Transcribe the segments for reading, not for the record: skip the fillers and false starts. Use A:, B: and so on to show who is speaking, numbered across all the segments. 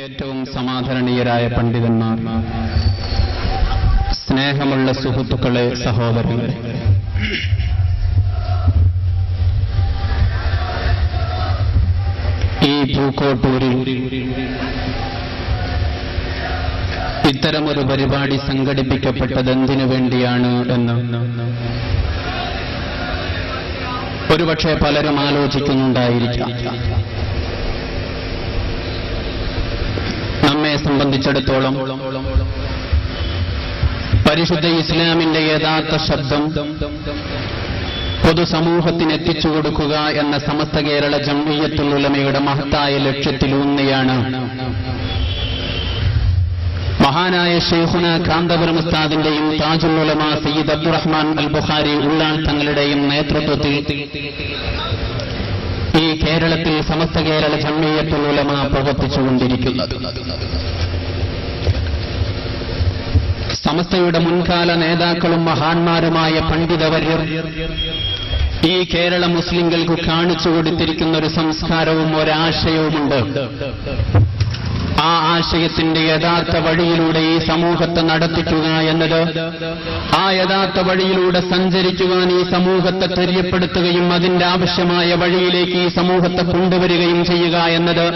A: ഏറ്റവും സമാദരണീയരായ പണ്ഡിതന്മാർ, സ്നേഹമുള്ള സുഹൃത്തുക്കളെ, സഹോദരങ്ങളെ, ഈ പൂക്കോട്ടൂരിൽ ഇത്തരമൊരു പരിപാടി സംഘടിപ്പിക്കപ്പെട്ടത് എന്തിനു വേണ്ടിയാണ് എന്ന് ഒരുപക്ഷെ പലരും ആലോചിക്കുന്നുണ്ടായിരിക്കാം. നമ്മെ സംബന്ധിച്ചിടത്തോളം പരിശുദ്ധ ഇസ്ലാമിന്റെ യഥാർത്ഥ ശബ്ദം പൊതുസമൂഹത്തിന് എത്തിച്ചു കൊടുക്കുക എന്ന സമസ്ത കേരള ജംഇയ്യത്തുൽ ഉലമയുടെ മഹത്തായ ലക്ഷ്യത്തിലൂന്നിയാണ് മഹാനായ ശൈഖുന കാന്തപുരം ഉസ്താദിന്റെയും താജുൽ ഉലമ സയ്യിദ് അബ്ദുറഹ്മാൻ അൽ ബുഖാരി ഉള്ളാൾ തങ്ങളുടെയും നേതൃത്വത്തിൽ ഈ കേരളത്തിൽ സമസ്ത കേരള ജംഇയ്യത്തുൽ ഉലമ പ്രവർത്തിച്ചുകൊണ്ടിരിക്കുന്നത്. സമസ്തയുടെ മുൻകാല നേതാക്കളും മഹാന്മാരുമായ പണ്ഡിതവര്യർ ഈ കേരള മുസ്ലിങ്ങൾക്ക് കാണിച്ചു കൊടുത്തിരിക്കുന്ന ഒരു സംസ്കാരവും ഒരാശയവുമുണ്ട്. ആ ആശയത്തിന്റെ യഥാർത്ഥ വഴിയിലൂടെ ഈ സമൂഹത്തെ നടത്തിക്കുക എന്നത്, ആ യഥാർത്ഥ വഴിയിലൂടെ സഞ്ചരിക്കുവാൻ ഈ സമൂഹത്തെ തെര്യപ്പെടുത്തുകയും അതിന്റെ ആവശ്യമായ വഴിയിലേക്ക് ഈ സമൂഹത്തെ കൊണ്ടുവരികയും ചെയ്യുക എന്നത്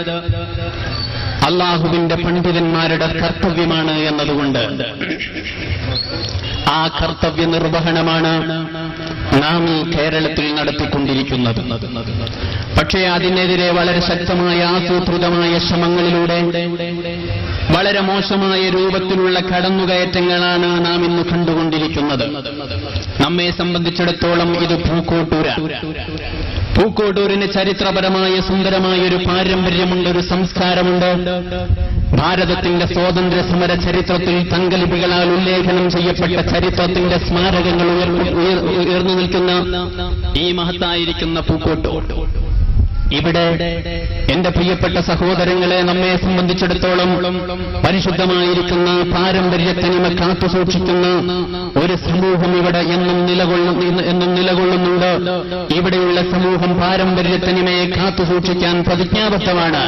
A: അള്ളാഹുവിന്റെ പണ്ഡിതന്മാരുടെ കർത്തവ്യമാണ് എന്നതുകൊണ്ട് ആ കർത്തവ്യ നിർവഹണമാണ് നാം ഈ കേരളത്തിൽ നടത്തിക്കൊണ്ടിരിക്കുന്നത്. പക്ഷേ അതിനെതിരെ വളരെ ശക്തമായ ആസൂത്രിതമായ ശ്രമങ്ങളിലൂടെ വളരെ മോശമായ രൂപത്തിലുള്ള കടന്നുകയറ്റങ്ങളാണ് നാം ഇന്ന് കണ്ടുകൊണ്ടിരിക്കുന്നത്. നമ്മെ സംബന്ധിച്ചിടത്തോളം ഇത് പൂക്കോട്ടൂരാണ്. പൂക്കോട്ടൂരിന് ചരിത്രപരമായ സുന്ദരമായ ഒരു പാരമ്പര്യമുണ്ട്, ഒരു സംസ്കാരമുണ്ട്. ഭാരതത്തിന്റെ സ്വാതന്ത്ര്യ സമര ചരിത്രത്തിൽ തങ്കലിപികളാൽ ഉല്ലേഖനം ചെയ്യപ്പെട്ട ചരിത്രത്തിന്റെ സ്മാരകങ്ങൾ ഉയർന്നു നിൽക്കുന്ന ഈ മഹത്തായിരിക്കുന്ന പൂക്കോട്ടൂർ, ഇവിടെ എന്റെ പ്രിയപ്പെട്ട സഹോദരങ്ങളെ, നമ്മെ സംബന്ധിച്ചിടത്തോളം പരിശുദ്ധമായിരിക്കുന്ന പാരമ്പര്യത്തനിമ കാത്തുസൂക്ഷിക്കുന്ന ഒരു സമൂഹം ഇവിടെ എന്നും നിലകൊള്ളുന്നുണ്ട്. ഇവിടെയുള്ള സമൂഹം പാരമ്പര്യത്തനിമയെ കാത്തുസൂക്ഷിക്കാൻ പ്രതിജ്ഞാബദ്ധമാണ്.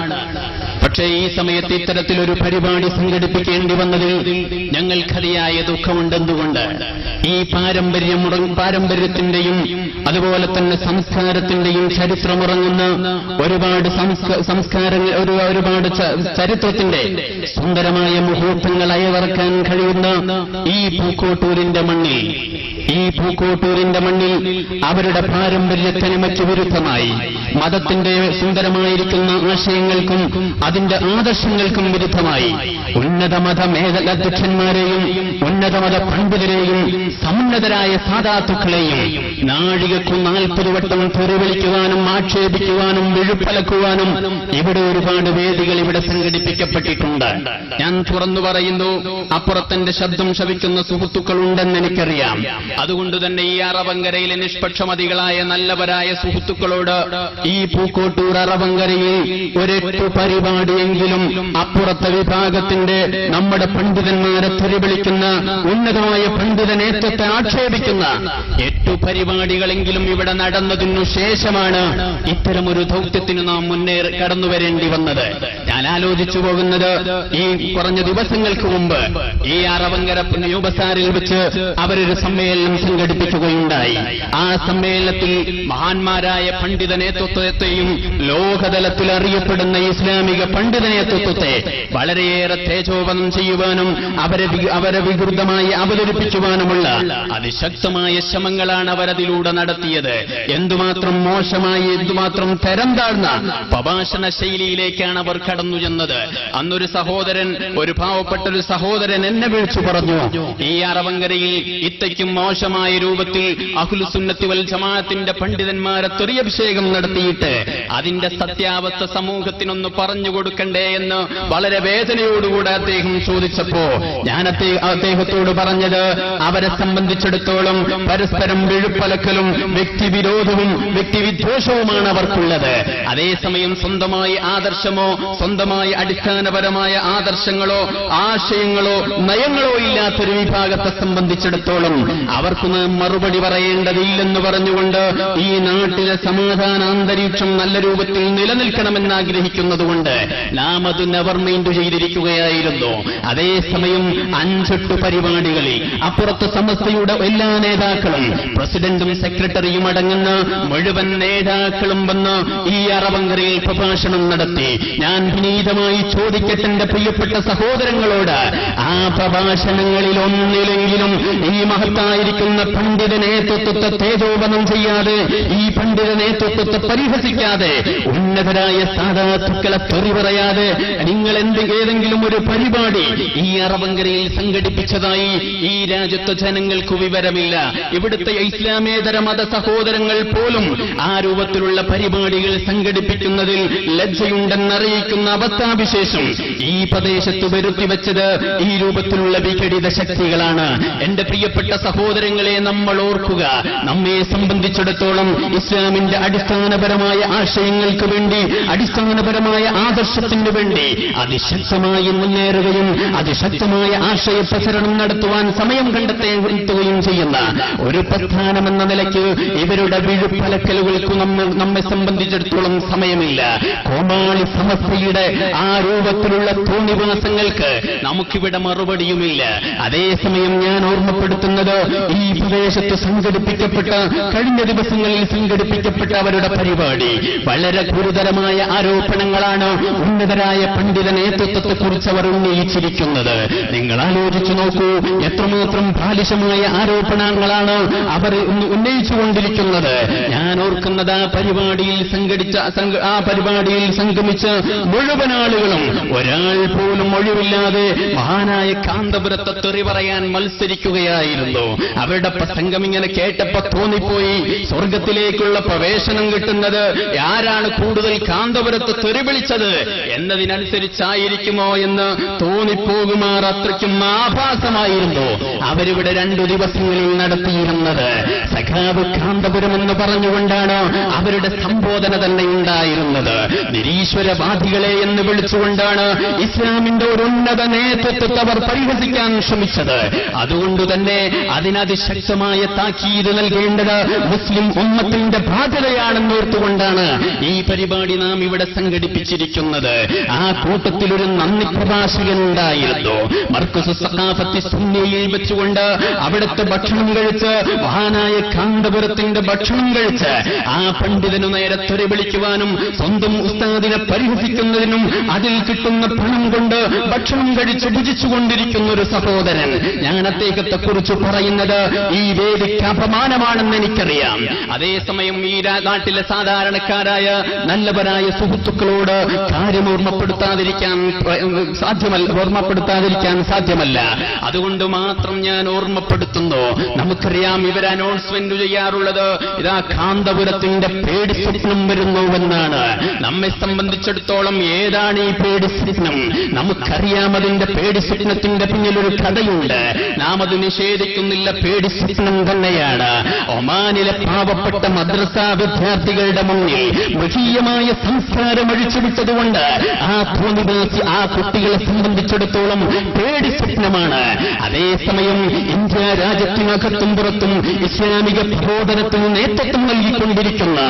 A: പക്ഷേ ഈ സമയത്ത് ഇത്തരത്തിലൊരു പരിപാടി സംഘടിപ്പിക്കേണ്ടി വന്നതിൽ ഞങ്ങൾക്കതിയായ ദുഃഖമുണ്ടെന്തുകൊണ്ട് ഈ പാരമ്പര്യത്തിന്റെയും അതുപോലെ തന്നെ സംസ്കാരത്തിന്റെയും ചരിത്രമുറങ്ങുന്ന ഒരുപാട് സംസ്കാരങ്ങൾ, ഒരുപാട് ചരിത്രത്തിന്റെ സുന്ദരമായ മുഹൂർത്തങ്ങൾ അയവിറക്കാൻ കഴിയുന്ന ഈ പൂക്കോട്ടൂരിന്റെ മണ്ണിൽ, അവരുടെ പാരമ്പര്യത്തനിമയ്ക്ക് വിരുദ്ധമായി, മതത്തിന്റെ സുന്ദരമായിരിക്കുന്ന ആശയങ്ങൾക്കും അതിന്റെ ആദർശങ്ങൾക്കും വിരുദ്ധമായി ഉന്നത മതമേധലധ്യക്ഷന്മാരെയും ഉന്നതമത പണ്ഡിതരെയും സമുന്നതരായ സാധാത്തുക്കളെയും നാഴികക്കും 40 വട്ടം തെറിവിളിക്കുവാനും ആക്ഷേപിക്കുവാനും വിഴുപ്പലക്കുവാനും ഇവിടെ ഒരുപാട് വേദികൾ ഇവിടെ സംഘടിപ്പിക്കപ്പെട്ടിട്ടുണ്ട്. ഞാൻ തുറന്നു പറയുന്നു, അപ്പുറത്തിന്റെ ശബ്ദം ശവിക്കുന്ന സുഹൃത്തുക്കളുണ്ടെന്ന് എനിക്കറിയാം. അതുകൊണ്ട് തന്നെ ഈ അറവങ്കരയിലെ നിഷ്പക്ഷമതികളായ നല്ലവരായ സുഹൃത്തുക്കളോട് ഈ പൂക്കോട്ടൂർ അറവങ്കരയിൽ ഒരെട്ടു പരിപാടിയെങ്കിലും അപ്പുറത്തെ വിഭാഗത്തിന്റെ നമ്മുടെ പണ്ഡിതന്മാരെ തെറിവിളിക്കുന്ന ഉന്നതമായ പണ്ഡിത നേതൃത്വത്തെ ആക്ഷേപിക്കുന്ന 8 പരിപാടികളെങ്കിലും ഇവിടെ നടന്നതിനു ശേഷമാണ് ഇത്തരമൊരു ദൗത്യത്തിന് നാം കടന്നു വരേണ്ടി വന്നത്. ഞാൻ ആലോചിച്ചു പോകുന്നത്, ഈ കുറഞ്ഞ ദിവസങ്ങൾക്ക് മുമ്പ് ഈ അറവങ്കര ന്യൂബസാറിൽ വെച്ച് അവരൊരു സമ്മേളനം സംഘടിപ്പിക്കുകയുണ്ടായി. ആ സമ്മേളനത്തിൽ മഹാന്മാരായ പണ്ഡിത നേതൃത്വത്തെയും ലോകതലത്തിൽ അറിയപ്പെടുന്ന ഇസ്ലാമിക പണ്ഡിത നേതൃത്വത്തെ വളരെയേറെ തേജോവധം ചെയ്യുവാനും അവരെ വികൃതമായി അവതരിപ്പിക്കുവാനുമുള്ള അതിശക്തമായ ശ്രമങ്ങളാണ് അവരതിലൂടെ നടത്തിയത്. എന്തുമാത്രം മോശമായി, എന്തുമാത്രം തരം താഴ്ന്ന പ്രഭാഷണ ശൈലിയിലേക്കാണ് അവർ കടന്നു ചെന്നത്. അന്നൊരു സഹോദരൻ, ഒരു പാവപ്പെട്ട ഒരു സഹോദരൻ എന്നെ വിളിച്ചു പറഞ്ഞു, ഈ അറവങ്കരയിൽ ഇത്തയ്ക്കും മോശമായ രൂപത്തിൽ അഹ്ലുസുന്നത്തി വൽ ജമാഅത്തിന്റെ പണ്ഡിതന്മാരെ തെറിയഭിഷേകം നടത്തിയിട്ട് അതിന്റെ സത്യാവസ്ഥ സമൂഹത്തിനൊന്ന് പറഞ്ഞു കൊടുക്കണ്ടേ എന്ന് വളരെ വേദനയോടുകൂടെ അദ്ദേഹം ചോദിച്ചപ്പോ ഞാൻ അദ്ദേഹത്തോട് പറഞ്ഞത്, അവരെ സംബന്ധിച്ചിടത്തോളം പരസ്പരം വിഴുപ്പലക്കലും വ്യക്തിവിരോധവും വ്യക്തിവിദ്വേഷവുമാണ് അവർക്കുള്ളത്. അതേസമയം സ്വന്തമായി ആദർശമോ സ്വന്തമായി അടിസ്ഥാനപരമായ ആദർശങ്ങളോ ആശയങ്ങളോ നയങ്ങളോ ഇല്ലാത്തൊരു വിഭാഗത്തെ സംബന്ധിച്ചിടത്തോളം അവർക്ക് മറുപടി പറയേണ്ടതില്ലെന്ന് പറഞ്ഞുകൊണ്ട് ഈ നാട്ടിലെ സമാധാന അന്തരീക്ഷം നല്ല രൂപത്തിൽ നിലനിൽക്കണമെന്ന് ആഗ്രഹിക്കുന്നതുകൊണ്ട് നാം അത് നെവർ മൈൻഡ് ചെയ്തിരിക്കുകയായിരുന്നു. അതേസമയം 5-8 പരിപാടികളിൽ അപ്പുറത്ത് സമസ്തയുടെ എല്ലാ നേതാക്കളും പ്രസിഡന്റും സെക്രട്ടറിയും അടങ്ങുന്ന മുഴുവൻ നേതാക്കളും വന്ന് ഈ അറവങ്കരയിൽ പ്രഭാഷണം നടത്തി. ഞാൻ വിനീതമായി ചോദിക്കട്ടെ എന്റെ പ്രിയപ്പെട്ട സഹോദരങ്ങളോട്, ആ പ്രഭാഷണങ്ങളിൽ ഒന്നിലെങ്കിലും ഈ മഹത്തായിരിക്കുന്ന പണ്ഡിത നേതൃത്വത്തെ തേജോവനം ചെയ്യാതെ, ഈ പണ്ഡിത നേതൃത്വത്തെ പരിഹസിക്കാതെ, ഉന്നതരായ സാധാത്തുക്കളെ തെറി പറയാതെ നിങ്ങൾ ഏതെങ്കിലും ഒരു പരിപാടി ഈ അറവങ്കരയിൽ സംഘടിപ്പിച്ചതായി ഈ രാജ്യത്തെ ജനങ്ങൾക്ക് വിവരമില്ല. ഇവിടുത്തെ ഇസ്ലാമേതര മത സഹോദരങ്ങൾ പോലും ആ രൂപത്തിലുള്ള പരിപാടികൾ സംഘടിപ്പിക്കുന്നതിൽ ലജ്ജയുണ്ടെന്നറിയിക്കുന്ന അവസ്ഥാവിശേഷം ഈ പ്രദേശത്ത് വരുത്തിവെച്ചത് ഈ രൂപത്തിലുള്ള വിഘടിത ശക്തികളാണ്. എന്റെ പ്രിയപ്പെട്ട സഹോദരങ്ങളെ, നമ്മൾ ഓർക്കുക, നമ്മെ സംബന്ധിച്ചിടത്തോളം ഇസ്ലാമിന്റെ അടിസ്ഥാനപരമായ ആശയങ്ങൾക്ക് വേണ്ടി, അടിസ്ഥാനപരമായ ആദർശത്തിന് വേണ്ടി അതിശക്തമായി മുന്നേറുകയും അതിശക്തമായ ആശയ പ്രചരണം നടത്തുവാൻ സമയം കണ്ടെത്തുകയും ചെയ്യുന്ന ഒരു പ്രസ്ഥാനമെന്ന നിലയ്ക്ക് ഇവരുടെ വിഴുപ്പലക്കലുകൾക്ക് നമ്മെ സംബന്ധിച്ചിടത്തോളം സമയമില്ല. കോമാളി സമസ്തയുടെ ആ രൂപത്തിലുള്ള തോന്നിവാസങ്ങൾക്ക് നമുക്കിവിടെ മറുപടിയുമില്ല. അതേസമയം ഞാൻ ഓർമ്മപ്പെടുത്തുന്നത്, ഈ പ്രദേശത്ത് സംഘടിപ്പിക്കപ്പെട്ട, കഴിഞ്ഞ ദിവസങ്ങളിൽ സംഘടിപ്പിക്കപ്പെട്ട അവരുടെ പരിപാടി വളരെ ഗുരുതരമായ ആരോപണങ്ങളാണ് ഉന്നതരായ പണ്ഡിത നേതൃത്വത്തെക്കുറിച്ച് അവർ ഉന്നയിച്ചിരിക്കുന്നത്. നിങ്ങൾ ആലോചിച്ചു നോക്കൂ, എത്രമാത്രം ബാലിശമായ ആരോപണങ്ങളാണ് അവർ ഉന്നയിച്ചുകൊണ്ടിരിക്കുന്നത്. ഞാൻ ഓർക്കുന്നത്, ആ പരിപാടിയിൽ സംഗമിച്ച മുഴുവൻ ആളുകളും ഒരാൾ പോലും ഒഴിവില്ലാതെ മഹാനായ കാന്തപുരത്തെ തെറി പറയാൻ മത്സരിക്കുകയായിരുന്നു. അവരുടെ പ്രസംഗം ഇങ്ങനെ കേട്ടപ്പോ തോന്നിപ്പോയി, സ്വർഗത്തിലേക്കുള്ള പ്രവേശനം കിട്ടുന്നത് ആരാണ് കൂടുതൽ കാന്തപുരത്ത് തെറി വിളിച്ചത് എന്നതിനനുസരിച്ചായിരിക്കുമോ എന്ന് തോന്നിപ്പോകുമാർ അത്രയ്ക്കും ആഭാസമായിരുന്നു അവരിവിടെ 2 ദിവസങ്ങളിൽ നടത്തിയിരുന്നത്. സഖാവ് കാന്തപുരം എന്ന് പറഞ്ഞുകൊണ്ടാണ് അവരുടെ സംബോധന തന്നെ ഉണ്ടായിരുന്നത്. നിരീശ്വരവാദികളെ എന്ന് വിളിച്ചുകൊണ്ടാണ് ഇസ്ലാമിന്റെ ഒരു ഉന്നത നേതൃത്വത്തെ അവർ പരിഹസിക്കാൻ ശ്രമിച്ചത്. അതുകൊണ്ട് തന്നെ അതിനതിശക്തമായ താക്കീത് നൽകേണ്ടത് മുസ്ലിം ഉമ്മത്തിന്റെ ബാധ്യതയാണെന്നോർത്തുകൊണ്ടാണ് ഈ പരിപാടി നാം ഇവിടെ സംഘടിപ്പിച്ചിരിക്കുന്നത്. ആ കൂട്ടത്തിലൊരു നന്ദി പ്രഭാഷകൻ ഉണ്ടായിരുന്നു. മർക്കസ് സഖാഫത്തി സുന്നിയിൽ വെച്ചുകൊണ്ട് അവിടുത്തെ ഭക്ഷണം കഴിച്ച്, മഹാനായ കാന്തപുരത്തിന്റെ ഭക്ഷണം കഴിച്ച് ആ പണ്ഡിതനു നേരെ തെറി വിളിക്കുവാനും സ്വന്തം ഉസ്താദിനെ പരിഹസിക്കുന്നതിനും അതിൽ കിട്ടുന്ന പണം കൊണ്ട് ഭക്ഷണം കഴിച്ച് ഭുജിച്ചുകൊണ്ടിരിക്കുന്ന ഒരു സഹോദരൻ. ഞാൻ അദ്ദേഹത്തെക്കുറിച്ച് പറയുന്നത് ഈ വേദിക്ക് അപമാനമാണെന്ന് എനിക്കറിയാം. അതേസമയം ഈ നാട്ടിലെ സാധാരണക്കാരായ നല്ലവരായ സുഹൃത്തുക്കളോട് കാര്യം ഓർമ്മപ്പെടുത്താതിരിക്കാൻ സാധ്യമല്ല. അതുകൊണ്ട് മാത്രം ഞാൻ ഓർമ്മപ്പെടുത്തുന്നു. നമുക്കറിയാം, ഇവർ അനൗൺസ്മെന്റ് ചെയ്യാറുള്ളത് ഇതാ കാന്തപുരത്തിന്റെ പേടി സ്വപ്നം വരുന്നുവെന്നാണ്. നമ്മെ സംബന്ധിച്ചിടത്തോളം ഏതാണ് ഈ പേടി സ്വപ്നം? നമുക്കറിയാം അതിന്റെ പേടി സ്വപ്നത്തിന്റെ പിന്നിലൊരു കഥയുണ്ട്. നാം അത് നിഷേധിക്കുന്നില്ല, പേടി സ്വപ്നം തന്നെയാണ്. ഒമാനിലെ പാവപ്പെട്ട മദ്രസ വിദ്യാർത്ഥികളുടെ മുന്നിൽ മൃഗീയമായ സംസ്കാരം അഴിച്ചുവിട്ടതുകൊണ്ട് ആ കുട്ടികളെ സംബന്ധിച്ചിടത്തോളം പേടി സ്വപ്നമാണ്. അതേസമയം ഇന്ത്യ രാജ്യത്തിനകത്തും പുറത്തും ഇസ്ലാമിക പ്രബോധനത്തിന് നേതൃത്വം നൽകിക്കൊണ്ടിരിക്കുന്ന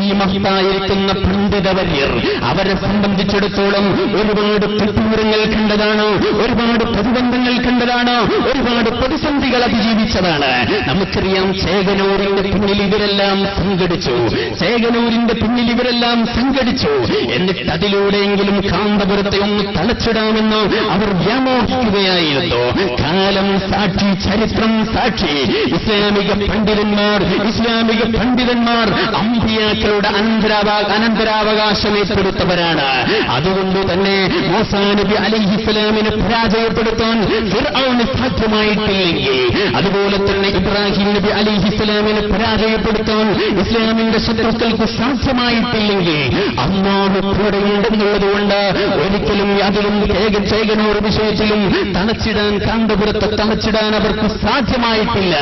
A: ഈ മഹത്തായിരിക്കുന്ന പണ്ഡിതവര്യർ, അവരെ സംബന്ധിച്ചിടത്തോളം ഒരുപാട് പ്രത്യൂരങ്ങൾ കണ്ടതാണ്, ഒരുപാട് പ്രതിബന്ധങ്ങൾ കണ്ടതാണ്, ഒരുപാട് പ്രതിസന്ധികൾ അതിജീവിച്ചതാണ്. നമുക്കറിയാം, ചേകനൂരിന്റെ പിന്നിൽ ഇവരെല്ലാം സംഘടിച്ചു. എന്നിട്ട് അതിലൂടെയെങ്കിലും കാന്തപുരത്തെ ഒന്ന് തളച്ചിടാമെന്ന് അവർ വ്യാമോഹിക്കുകയായിരുന്നു. കാലം സാക്ഷി, ചരിത്രം സാക്ഷി, ഇസ്ലാമിക പണ്ഡിതന്മാർ അമ്പിയാക്കളുടെ അനന്തരാവകാശം ഏറ്റെടുത്തവരാണ്. അതുകൊണ്ട് തന്നെ മൂസാ നബി അലൈഹിസ്സലാമിനെ പരാജയപ്പെടുത്താൻ ഫിർഔന് സാധ്യമായിട്ടില്ലെങ്കിൽ, അതുപോലെ തന്നെ ഇബ്രാഹിം നബി അലൈഹിസ്സലാമിനെ പരാജയപ്പെടുത്താൻ ഇസ്ലാമിന്റെ ശത്രുക്കൾക്ക് സാധ്യമായിട്ടില്ലെങ്കിൽ അല്ലാഹു കൂടെയുണ്ടെന്നുള്ളതുകൊണ്ട് ഒരിക്കലും അതിലും ചേകനൂർ വിഷയത്തിലും കാന്തപുരത്തെ തളച്ചിടാൻ അവർക്ക് സാധ്യമായിട്ടില്ല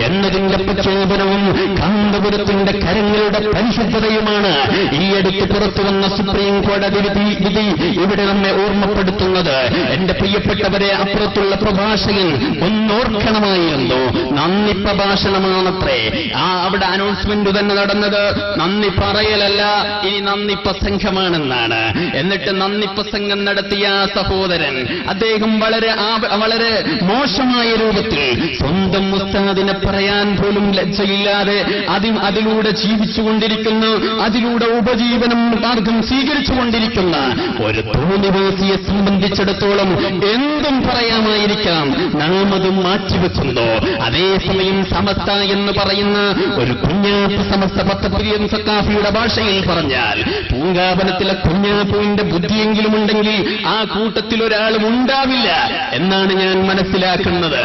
A: എന്നതിന്റെ പ്രഖ്യാപനവും കാന്തപുരത്തിന്റെ കരങ്ങളുടെ പരിശുദ്ധത വരെയുമാണ് ഈ അടുത്ത് പുറത്തു വന്ന സുപ്രീം കോടതി വിധി ഇവിടെ നമ്മെ ഓർമ്മപ്പെടുത്തുന്നത്. എന്റെ പ്രിയപ്പെട്ടവരെ, അപ്പുറത്തുള്ള പ്രഭാഷകൻ ഒന്നോർക്കണമായിരുന്നു. നന്ദി പ്രഭാഷണമാണത്രേ അവിടെ അനൗൺസ്മെന്റ് തന്നെ നടന്നത്. നന്ദി പറയലല്ല, ഇനി നന്ദി പ്രസംഗമാണെന്നാണ്. എന്നിട്ട് നന്ദി പ്രസംഗം നടത്തിയ സഹോദരൻ അദ്ദേഹം വളരെ മോശമായ രൂപത്തിൽ സ്വന്തം ഉസ്താദിനെ പറയാൻ പോലും ലജ്ജയില്ലാതെ അതിലൂടെ ജീവിച്ചുകൊണ്ടിരിക്കുന്ന, അതിലൂടെ ഉപജീവനം മാർഗം സ്വീകരിച്ചുകൊണ്ടിരിക്കുന്ന ഒരു തോന്നിവാസിയെ സംബന്ധിച്ചിടത്തോളം എന്തും പറയാമായിരിക്കാം, നാം അത് മാറ്റിവെക്കുന്നു. അതേസമയം സമസ്ത എന്ന് പറയുന്ന ഒരു കുഞ്ഞാപ്പ് സമസ്ത പത്തപ്പിരിയം സക്കാഫിയുടെ ഭാഷയിൽ പറഞ്ഞാൽ പൂങ്കാവനത്തിലെ കുഞ്ഞാപ്പുവിന്റെ ബുദ്ധിയെങ്കിലും ഉണ്ടെങ്കിൽ ആ കൂട്ടത്തിൽ ഒരാളും ഉണ്ടാവില്ല എന്നാണ് ഞാൻ മനസ്സിലാക്കുന്നത്.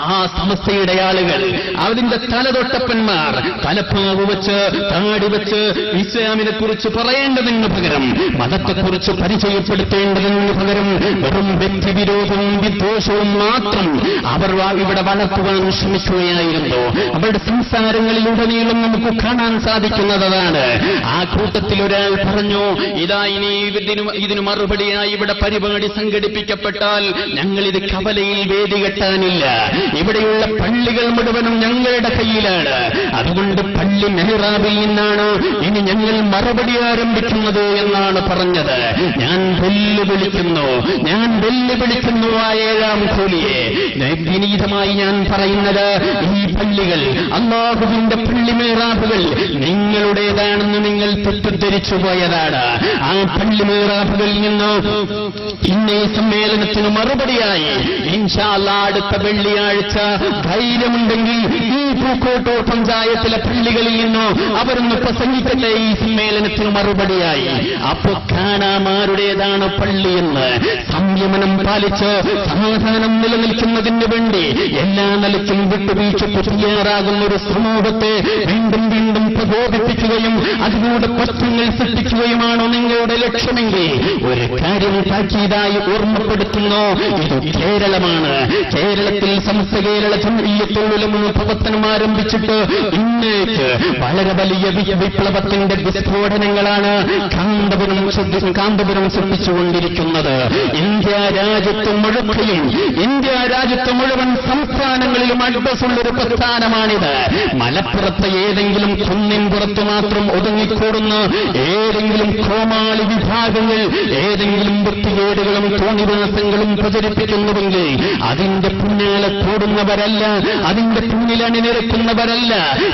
A: ആ സമസ്തയുടെ ആളുകൾ, അതിന്റെ തലതൊട്ടപ്പന്മാർ തലപ്പാവ് വെച്ച് താടി വെച്ച് ഇസ്ലാമിനെ കുറിച്ച് പറയേണ്ടതിന് പകരം, മതത്തെക്കുറിച്ച് പരിചയപ്പെടുത്തേണ്ടതിന് പകരം വെറും വ്യക്തിവിരോധവും വിദ്വേഷവും മാത്രം അവർ ഇവിടെ വളർത്തുവാൻ ശ്രമിക്കുകയായിരുന്നു. അവരുടെ സംസാരങ്ങളിലുടനീളം നമുക്ക് കാണാൻ സാധിക്കുന്നതാണ്. ആ കൂട്ടത്തിൽ ഒരാൾ പറഞ്ഞു, ഇതാ ഇനി ഇതിന് മറുപടിയായി ഇവിടെ പരിപാടി സംഘടിപ്പിക്കപ്പെട്ടാൽ ഞങ്ങളിത് കവലയിൽ വേദി കെട്ടാനില്ല, ഇവിടെയുള്ള പള്ളികൾ മുഴുവനും ഞങ്ങളുടെ കയ്യിലാണ്, അതുകൊണ്ട് പള്ളി മെഹ്റാബിൽ നിന്നാണ് ഇനി ഞങ്ങൾ മറുപടി ആരംഭിക്കുന്നത് എന്നാണ് പറഞ്ഞത്. ഞാൻ വെല്ലുവിളിക്കുന്നു ആ ഏഴാം ഖോലിയെ. വിനീതമായി ഞാൻ പറയുന്നത്, ഈ പള്ളികൾ, അല്ലാഹുവിന്റെ പള്ളി മെഹ്റാബുകൾ നിങ്ങളുടേതാണെന്ന് നിങ്ങൾ തെറ്റിദ്ധരിച്ചു പോയതാണ്. ആ പള്ളി മെഹ്റാബുകളിൽ നിന്ന് ഇന്നേ സമ്മേളനത്തിന് മറുപടിയായി ഇൻഷാ അല്ലാഹ് അടുത്ത വെള്ളിയാഴ്ച ധൈര്യമുണ്ടെങ്കിൽ ഈ പൂക്കോട്ടൂർ പഞ്ചായത്തിലെ പള്ളികളിൽ നിന്നോ അവരൊന്ന് പ്രസംഗിക്കട്ടെ ഈ സമ്മേളനത്തിന് മറുപടിയായി. അപ്പോ കാണാമാരുടേതാണ് പള്ളിയെന്ന്. സംയമനം പാലിച്ച് സമാധാനം നിലനിൽക്കുന്നതിന് വേണ്ടി എല്ലാ നിലയ്ക്കും വിട്ടുവീഴ്ചയ്ക്ക് തയ്യാറാകുന്ന ഒരു സമൂഹത്തെ വീണ്ടും വീണ്ടും പ്രബോധിപ്പിക്കുകയും അതിലൂടെ പ്രശ്നങ്ങൾ സൃഷ്ടിക്കുകയുമാണോ നിങ്ങളുടെ ലക്ഷ്യമെങ്കിൽ ഒരു കാര്യം താക്കീതായി ഓർമ്മപ്പെടുത്തുന്നു, ഇത് കേരളമാണ്. കേരളത്തിൽ കേരള ജംഇയ്യത്തുൽ ഉലമ പ്രവർത്തനം ആരംഭിച്ചിട്ട് ഇന്നേക്ക് വളരെ വലിയ വിപ്ലവത്തിന്റെ വിസ്ഫോടനങ്ങളാണ് കാന്തപുരം സൃഷ്ടിച്ചുകൊണ്ടിരിക്കുന്നത്. ഇന്ത്യ രാജ്യത്ത് മുഴുവൻ സംസ്ഥാനങ്ങളിലും അഡ്രസ്സുള്ളൊരു പ്രസ്ഥാനമാണിത്. മലപ്പുറത്തെ ഏതെങ്കിലും കുന്നിൻ പുറത്ത് മാത്രം ഒതുങ്ങിക്കൂടുന്ന ഏതെങ്കിലും കോമാളി വിഭാഗങ്ങൾ ഏതെങ്കിലും വൃത്തികേടുകളും തോന്നിവാസങ്ങളും പ്രചരിപ്പിക്കുന്നുവെങ്കിൽ അതിന്റെ പിന്നാലെ കൂടുന്നവരല്ല, അതിന്റെ പിന്നിൽ അണിനിരക്കുന്നവരല്ല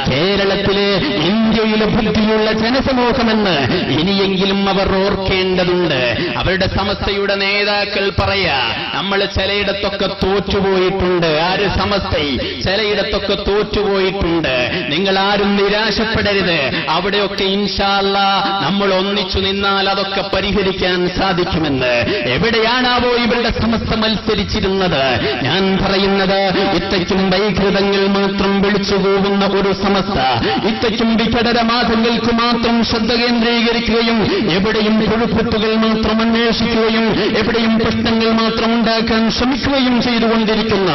A: കേരളത്തിലെ ഇന്ത്യയിലെ ബുദ്ധിയുള്ള ജനസമൂഹമെന്ന് ഇനിയെങ്കിലും അവർ ഓർക്കേണ്ടതുണ്ട്. അവരുടെ സമസ്തയുടെ നേതാക്കൾ പറയാ, നമ്മൾ ചിലയിടത്തൊക്കെ തോറ്റുപോയിട്ടുണ്ട്. ആര് സമസ്ത ചിലയിടത്തൊക്കെ തോറ്റുപോയിട്ടുണ്ട്. നിങ്ങൾ ആരും നിരാശപ്പെടരുത്. അവിടെയൊക്കെ ഇൻഷാ അല്ലാഹ് നമ്മൾ ഒന്നിച്ചു നിന്നാൽ അതൊക്കെ പരിഹരിക്കാൻ സാധിക്കുമെന്ന്. എവിടെയാണാവോ ഇവരുടെ സമസ്ത മത്സരിച്ചിരുന്നത്? ഞാൻ പറയുന്നത്, ഇത്തയ്ക്കും വൈകൃതങ്ങൾ മാത്രം വിളിച്ചു പോകുന്ന ഒരു സമസ്ത, ഇത്തയ്ക്കും വികടരമാർഗങ്ങൾക്ക് മാത്രം ശ്രദ്ധ കേന്ദ്രീകരിക്കുകയും എവിടെയും കൊഴുപ്പുകൾ മാത്രം അന്വേഷിക്കുകയും എവിടെയും പ്രശ്നങ്ങൾ മാത്രം ഉണ്ടാക്കാൻ ശ്രമിക്കുകയും ചെയ്തുകൊണ്ടിരിക്കുന്ന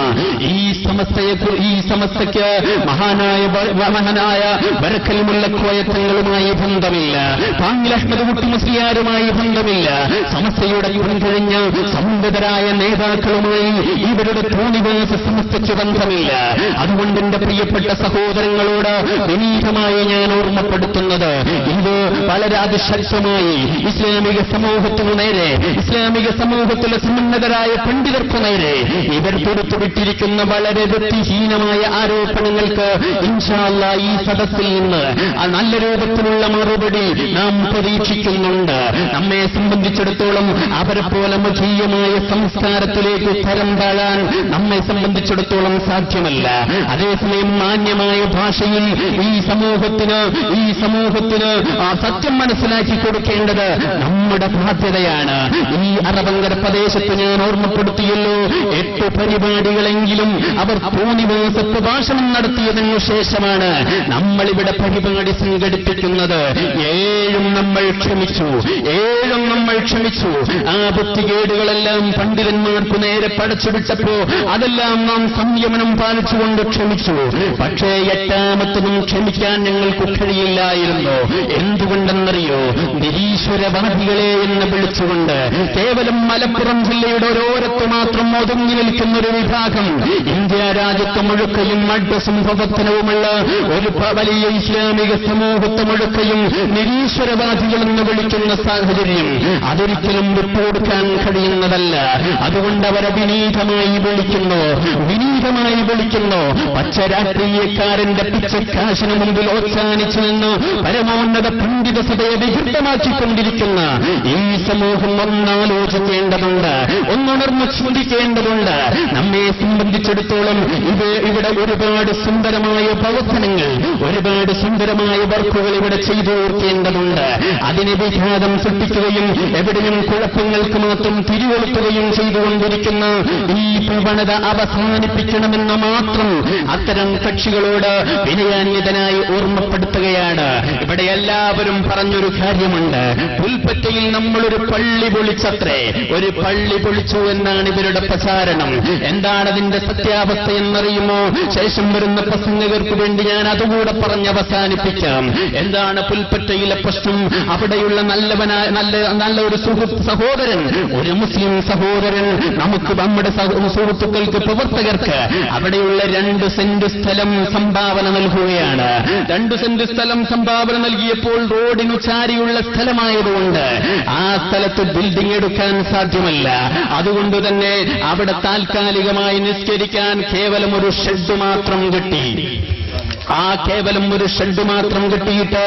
A: ഈ സമസ്തയ്ക്ക് മഹാനായ ബരക്കൽ മുല്ലക്കോയത്തങ്ങളുമായി ബന്ധമില്ല, പാങ്ങിൽ അഹ്മദ് കുട്ടി മുസ്ലിയാരുമായി ബന്ധമില്ല, സമസ്തയുടെ കഴിഞ്ഞ സമുന്നതരായ നേതാക്കളുമായി ഇവരുടെ തോന്നിവാസ സമസ്തയ്ക്ക് ബന്ധമില്ല. അതുകൊണ്ട് എന്റെ പ്രിയപ്പെട്ട സഹോദരങ്ങളോട് വിനീതമായി ഞാൻ ഓർമ്മപ്പെടുത്തുന്നത്, ഇത് വളരെ അതിശക്തമായി ഇസ്ലാമിക സമൂഹത്തിനു നേരെ, ഇസ്ലാമിക സമൂഹത്തിലെ സമുന്നതരായ പണ്ഡിതർക്കു നേരെ ഇവർ തൊടുത്തുവിട്ടിരിക്കുന്ന വളരെ വൃത്തിഹീനമായ ആരോപണങ്ങൾക്ക് ഇൻഷാ അല്ലാഹ് ഈ സദസ്സിൽ നിന്ന് നല്ല രൂപത്തിലുള്ള മറുപടി നാം പ്രതീക്ഷിക്കുന്നുണ്ട്. നമ്മെ സംബന്ധിച്ചിടത്തോളം അവരെ പോലെ മതീയമായ സംസ്കാരത്തിലേക്ക് തരം താഴാൻ നമ്മെ സംബന്ധിച്ചിടത്തോളം സാധ്യമല്ല. അതേസമയം മാന്യമായ ഭാഷയിൽ ഈ സമൂഹത്തിന് സത്യം മനസ്സിലാക്കി കൊടുക്കേണ്ടത് നമ്മുടെ ബാധ്യതയാണ്. ഈ അറബങ്കര പ്രദേശത്ത് ഞാൻ ഓർമ്മപ്പെടുത്തിയല്ലോ, 8 പരിപാടികളെങ്കിലും അവർ തോന്നിവാസ പ്രഭാഷണം നടത്തിയതിനു ശേഷമാണ് നമ്മളിവിടെ പരിപാടി സംഘടിപ്പിക്കുന്നത്. 7 നമ്മൾ ക്ഷമിച്ചു. ആ ബുദ്ധികേടുകളെല്ലാം പണ്ഡിതന്മാർക്ക് നേരെ പടച്ചുവിട്ടപ്പോ അതെല്ലാം നാം സംയമനം പാലിച്ചുകൊണ്ട് ക്ഷമിച്ചു. പക്ഷേ 8ാമത്തതും ക്ഷമിക്കാൻ ഞങ്ങൾക്ക് കഴിയില്ലായിരുന്നു. എന്തുകൊണ്ടെന്നറിയോ? നിരീശ്വരവാദികളെ എന്ന് വിളിച്ചുകൊണ്ട് കേവലം മലപ്പുറം ജില്ലയുടെ ഓരോരത്ത് മാത്രം ഒതുങ്ങി നിൽക്കുന്നൊരു വിഭാഗം ഇന്ത്യ രാജ്യത്ത് മുഴുക്കയും അഡ്വസംഭവത്തിനവുമുള്ള ഒരു വലിയ ഇസ്ലാമിക സമൂഹത്തെ മുഴുക്കയും നിരീശ്വരവാദികളെന്ന് വിളിക്കുന്ന സാഹചര്യം അതൊരിക്കലും വിട്ടുകൊടുക്കാൻ കഴിയുന്നതല്ല. അതുകൊണ്ട് അവരെ വിനീതമായി വിളിക്കുന്നു. പച്ച രാഷ്ട്രീയക്കാരന്റെ പിച്ചക്കാശിന് മുമ്പിൽ ഓച്ചാനിച്ചു നിന്ന് പരമോന്നത പണ്ഡിത സഭയെ വികൃതമാക്കിക്കൊണ്ടിരിക്കുന്ന ഈ സമൂഹം ഒന്നാലോചിക്കേണ്ടതുണ്ട്, ഒന്നുണർന്ന് ചിന്തിക്കേണ്ടതുണ്ട്. നമ്മെ സംബന്ധിച്ചിടത്തോളം ഇവിടെ ഒരുപാട് സുന്ദരമായ പ്രവർത്തനങ്ങൾ, ഒരുപാട് സുന്ദരമായ വർക്കുകൾ ഇവിടെ ചെയ്തു തീർക്കേണ്ടതുണ്ട്. അതിനെ വിഘാതം സൃഷ്ടിക്കുകയും എവിടെയും കുഴപ്പങ്ങൾക്ക് മാത്രം തിരികൊളുത്തുകയും ചെയ്തുകൊണ്ടിരിക്കുന്ന ഈ പ്രവണത അവസാനിപ്പിക്കണമെന്ന് മാത്രം അത്തരം കക്ഷികളോട് വിനയാന്യതനായി ഓർമ്മപ്പെടുത്തുകയാണ്. ഇവിടെ എല്ലാവരും പറഞ്ഞൊരു കാര്യമുണ്ട്, പുൽപ്പറ്റയിൽ നമ്മളൊരു പള്ളി പൊളിച്ചത്രേ, ഒരു പള്ളി പൊളിച്ചു എന്നാണ് ഇവരുടെ പ്രചാരണം. എന്താണ് അതിന്റെ സത്യാവസ്ഥ എന്നറിയുമോ? ശേഷം വരുന്ന പ്രസംഗകർക്ക് വേണ്ടി ഞാൻ അതുകൂടെ പറഞ്ഞ് അവസാനിപ്പിക്കാം. എന്താണ് പുൽപ്പറ്റയിലെ പ്രശ്നം? അവിടെയുള്ള നല്ല ഒരു സഹോദരൻ, ഒരു മുസ്ലിം സഹോദരൻ നമുക്ക് നമ്മുടെ സുഹൃത്തുക്കൾക്ക്, പ്രവർത്തകർക്ക് അവിടെയുള്ള 2 സെന്റ് സ്ഥലം സംഭാവന നൽകുകയാണ്. 2 സെന്റ് സ്ഥലം സംഭാവന നൽകിയപ്പോൾ റോഡിനു ചാരിയുള്ള സ്ഥലമായതുകൊണ്ട് ആ സ്ഥലത്ത് ബിൽഡിംഗ് എടുക്കാൻ സാധ്യമല്ല. അതുകൊണ്ട് തന്നെ അവിടെ താൽക്കാലികമായി നിസ്കരിക്കാൻ കേവലം ഒരു ഷെഡ് മാത്രം കിട്ടി. കേവലം ഒരു ഷെഡ് മാത്രം കിട്ടിയിട്ട്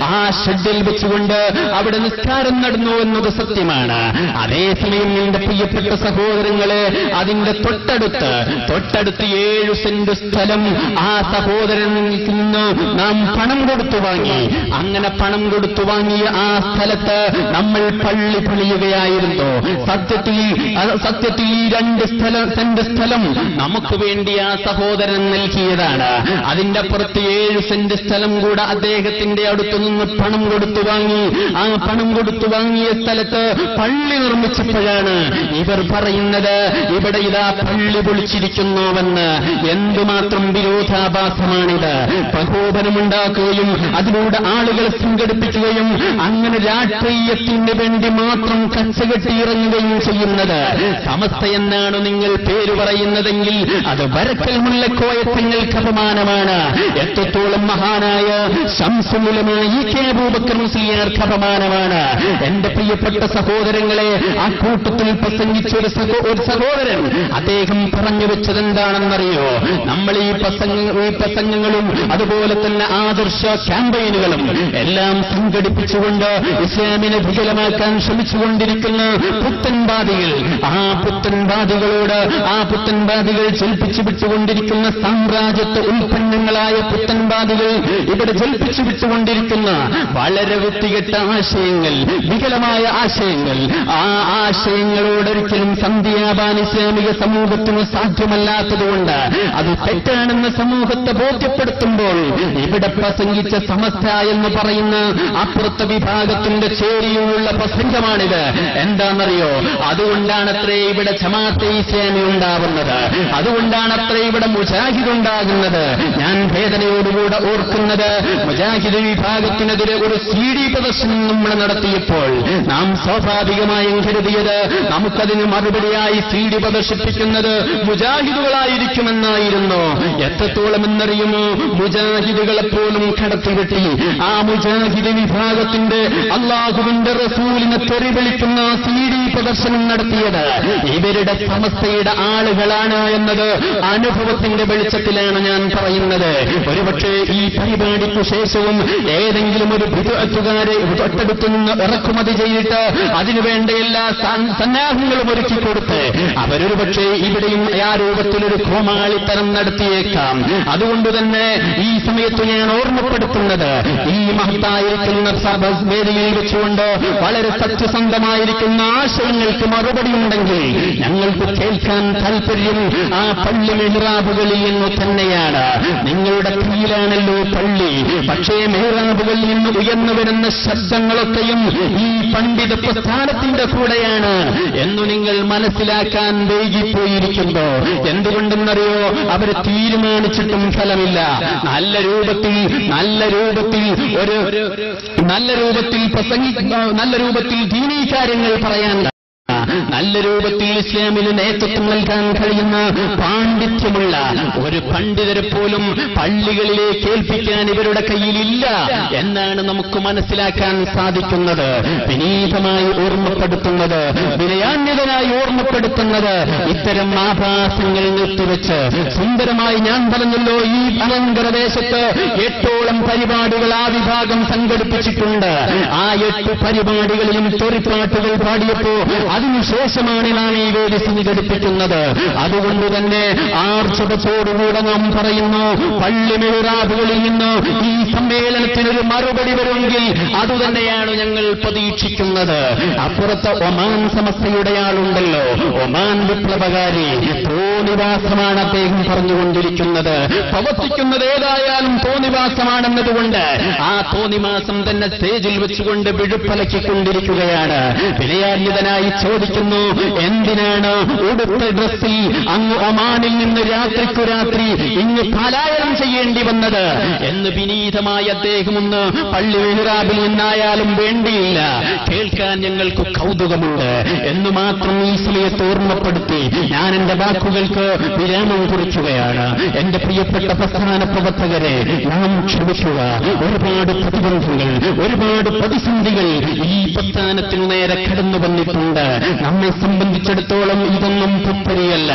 A: ആ ഷെഡിൽ വെച്ചുകൊണ്ട് അവിടെ നിസ്കാരം നടന്നു എന്നത് സത്യമാണ്. അതേസമയം എന്റെ പ്രിയപ്പെട്ട സഹോദരങ്ങളെ, അതിന്റെ തൊട്ടടുത്ത് 7 സെന്റ് സ്ഥലം ആ സഹോദരനിൽ നിന്ന് നാം പണം കൊടുത്തു വാങ്ങി. അങ്ങനെ പണം കൊടുത്തു വാങ്ങിയ ആ സ്ഥലത്ത് നമ്മൾ പള്ളി പണിയുകയായിരുന്നു. സത്യത്തിൽ ഈ 2 സെന്റ് സ്ഥലം നമുക്ക് വേണ്ടി ആ സഹോദരൻ നൽകിയതാണ്. അതിന്റെ 7 സെന്റ് സ്ഥലം കൂടെ അദ്ദേഹത്തിന്റെ അടുത്തുനിന്ന് പണം കൊടുത്തു വാങ്ങി. ആ പണം കൊടുത്തു വാങ്ങിയ സ്ഥലത്ത് പള്ളി നിർമ്മിച്ചപ്പോഴാണ് ഇവർ പറയുന്നത് ഇവിടെ ഇതാ പള്ളി പൊളിച്ചിരിക്കുന്നുവെന്ന്. എന്തുമാത്രം വിരോധാഭാസമാണിത്! പ്രകോപനമുണ്ടാക്കുകയും അതിലൂടെ ആളുകളെ സംഘടിപ്പിക്കുകയും അങ്ങനെ രാഷ്ട്രീയത്തിന് വേണ്ടി മാത്രം കച്ചകെട്ടിയിറങ്ങുകയും ചെയ്യുന്നത്. സമസ്ത എന്നാണ് നിങ്ങൾ പേര് പറയുന്നതെങ്കിൽ അത് വരക്കൽ മുല്ലക്കോയത്തങ്ങൾക്ക് അപമാനമാണ്. എത്രത്തോളം മഹാനായ ശംസുൽ ഉലമാ കെ അബൂബക്കർ മുസ്ലിയാർക്ക് അപമാനമാണ്. എന്റെ പ്രിയപ്പെട്ട സഹോദരങ്ങളെ, ആ കൂട്ടത്തിൽ പ്രസംഗിച്ച ഒരു സഹോദരൻ അദ്ദേഹം പറഞ്ഞു വെച്ചത് എന്താണെന്നറിയോ? നമ്മൾ ഈ പ്രസംഗങ്ങളും അതുപോലെ തന്നെ ആദർശ ക്യാമ്പയിനുകളും എല്ലാം സംഘടിപ്പിച്ചുകൊണ്ട് ഇസ്ലാമിനെ വികലമാക്കാൻ ശ്രമിച്ചുകൊണ്ടിരിക്കുന്ന പുത്തൻവാദികൾ, ആ പുത്തൻവാദികൾ ജൽപ്പിച്ചു വിട്ടുകൊണ്ടിരിക്കുന്ന സാമ്രാജ്യത്വ ഉൽപ്പന്നങ്ങളായ പുത്തൻവാദികൾ ഇവിടെ ജൽപ്പിച്ചു വിട്ടുകൊണ്ടിരിക്കുന്ന വളരെ വൃത്തികെട്ട ആശയങ്ങൾ, വികലമായ ആശയങ്ങൾ, ആ ആശയങ്ങളോടൊരിക്കലും സന്ധിയാവാൻ ഇസ്ലാമിക സമൂഹത്തിന് സാധ്യമല്ലാത്തതുകൊണ്ട് അത് തെറ്റാണെന്ന് സമൂഹത്തെ ബോധ്യപ്പെടുത്തുമ്പോൾ ഇവിടെ പ്രസംഗിച്ച സമസ്ത എന്ന് പറയുന്ന അപ്പുറത്തെ വിഭാഗത്തിന്റെ ചേരിയുള്ള പ്രസംഗമാണിത്. എന്താണെന്നറിയോ? അതുകൊണ്ടാണത്രേ ഇവിടെ ജമാഅത്തെ ഇസ്ലാമി ഉണ്ടാവുന്നത്, അതുകൊണ്ടാണത്രേ ഇവിടെ മുജാഹിദ് ഉണ്ടാകുന്നത്. ഞാൻ വേദനയോടുകൂടെ ഓർക്കുന്നത്, മുജാഹിദ് വിഭാഗത്തിനെതിരെ ഒരു CD പ്രദർശനം നമ്മൾ നടത്തിയപ്പോൾ നാം സ്വാഭാവികമായും കരുതിയത് നമുക്കതിന് മറുപടിയായി CD പ്രദർശിപ്പിക്കുന്നത് മുജാഹിദുകളായിരിക്കുമെന്നായിരുന്നു. എത്രത്തോളം എന്നറിയുമോ? മുജാഹിദുകളെപ്പോലും കടത്തിവെട്ടി ആ മുജാഹിദ് വിഭാഗത്തിന്റെ അള്ളാഹുവിന്റെ റസൂലിനെ തെറി വിളിക്കുന്ന CD പ്രദർശനം നടത്തിയത് ഇവരുടെ സമസ്തയുടെ ആളുകളാണ് എന്നത് അനുഭവത്തിന്റെ വെളിച്ചത്തിലാണ് ഞാൻ പറയുന്നത്. ഒരുപക്ഷെ ഈ പരിപാടിക്കു ശേഷവും ഏതെങ്കിലും ഒരു ബിദ്അത്തുകാരെ തൊട്ടടുത്തു നിന്ന് ഇറക്കുമതി ചെയ്തിട്ട് അതിനുവേണ്ട എല്ലാ സന്നാഹങ്ങളും ഒരുക്കി കൊടുത്ത് അവരൊരു പക്ഷേ ഇവിടെയും ആ രൂപത്തിലൊരു കോമാളിത്തരം നടത്തിയേക്കാം. അതുകൊണ്ട് തന്നെ ഈ സമയത്ത് ഞാൻ ഓർമ്മപ്പെടുത്തുന്നത്, ഈ മഹത്തായിരിക്കുന്ന വേദിയിൽ വെച്ചുകൊണ്ട് വളരെ സത്യസന്ധമായിരിക്കുന്ന ആശയങ്ങൾക്ക് മറുപടി ഉണ്ടെങ്കിൽ ഞങ്ങൾക്ക് കേൾക്കാൻ താൽപര്യം ആ പള്ളി മെഹ്റാബുകളിൽ നിന്ന് തന്നെയാണ്. നിങ്ങളുടെ കയ്യിലാണല്ലോ പള്ളി, പക്ഷേ മെഹ്റാബുകളിൽ നിന്ന് ഉയർന്നു വരുന്ന ശബ്ദങ്ങളൊക്കെയും ഈ പണ്ഡിത പ്രസ്ഥാനത്തിന്റെ കൂടെയാണ് എന്ന് നിങ്ങൾ മനസ്സിലാക്കാൻ വൈകിപ്പോയിരിക്കുന്നു. എന്തുകൊണ്ടെന്നറിയോ? അവർ തീരുമാനിച്ചിട്ടും ഫലമില്ല. നല്ല രൂപത്തിൽ ദീനീ കാര്യങ്ങൾ പറയാൻ, നല്ല രൂപത്തിൽ ഇസ്ലാമിന് നേതൃത്വം നൽകാൻ കഴിയുന്ന പാണ്ഡിത്യമുള്ള ഒരു പണ്ഡിതരെ പോലും പള്ളികളിലേക്ക് ഏൽപ്പിക്കാൻ ഇവരുടെ കയ്യിലില്ല എന്നാണ് നമുക്ക് മനസ്സിലാക്കാൻ സാധിക്കുന്നത്. വിനീതമായി ഓർമ്മപ്പെടുത്തുന്നത്, വിനയാന്യതനായി ഓർമ്മപ്പെടുത്തുന്നത്, ഇത്തരം ആഭാസങ്ങൾ നിർത്തിവെച്ച് സുന്ദരമായി ഞാൻ പറഞ്ഞല്ലോ, ഈ അലങ്കരദേശത്ത് 8ഓളം പരിപാടികൾ ആ വിഭാഗം സംഘടിപ്പിച്ചിട്ടുണ്ട്. ആ 8 പരിപാടികളിലും തെറിപ്പാട്ടുകൾ പാടിയപ്പോ അതിനുശേഷമാണ് നാം ഈ വേദി സംഘടിപ്പിക്കുന്നത്. അതുകൊണ്ട് തന്നെ ആർജവത്തോടുകൂടെ നാം പറയുന്നു, പള്ളി മെഹ്റാബുകളിൽ നിന്ന് ഈ സമ്മേളനത്തിനൊരു മറുപടി വരുമെങ്കിൽ അതുതന്നെയാണ് ഞങ്ങൾ പ്രതീക്ഷിക്കുന്നത്. അപ്പുറത്ത് ഒമാൻ സമസ്തയുടെ ആളുണ്ടല്ലോ, ഒമാൻ വിപ്ലവകാരി, തോന്നിവാസമാണ് അദ്ദേഹം പറഞ്ഞുകൊണ്ടിരിക്കുന്നത്. പ്രവർത്തിക്കുന്നത് ഏതായാലും തോന്നിവാസമാണെന്നതുകൊണ്ട് ആ തോന്നിവാസം തന്നെ സ്റ്റേജിൽ വെച്ചുകൊണ്ട് വിഴുപ്പലക്കിക്കൊണ്ടിരിക്കുകയാണ്. വിനയാന്യതനായി ചോദിക്കുന്നു, എന്തിനാണ് ഉടുത്ത ഡ്രസ്സിൽ അങ്ങ് ഒമാനിൽ നിന്ന് രാത്രിക്കു രാത്രി ഇങ്ങ് പലായനം ചെയ്യേണ്ടി വന്നത് എന്ന് വിനീതമായി അദ്ദേഹം ഒന്ന് പള്ളി മെഹ്റാബിൽ നിന്നായാലും വേണ്ടിയില്ല, കേൾക്കാൻ ഞങ്ങൾക്ക് കൗതുകമുണ്ട് എന്ന് മാത്രം ഈ സമയത്ത് ഓർമ്മപ്പെടുത്തി ഞാൻ എന്റെ വാക്കുകൾക്ക് വിരാമം കുറിക്കുകയാണ്. എന്റെ പ്രിയപ്പെട്ട പ്രസ്ഥാന പ്രവർത്തകരെ, നാം ക്ഷമിക്കുക. ഒരുപാട് പ്രതിബന്ധങ്ങൾ, ഒരുപാട് പ്രതിസന്ധികൾ ഈ പ്രസ്ഥാനത്തിനു നേരെ കടന്നു വന്നിട്ടുണ്ട്. നമ്മെ സംബന്ധിച്ചിടത്തോളം ഇതൊന്നും പുത്തരിയല്ല.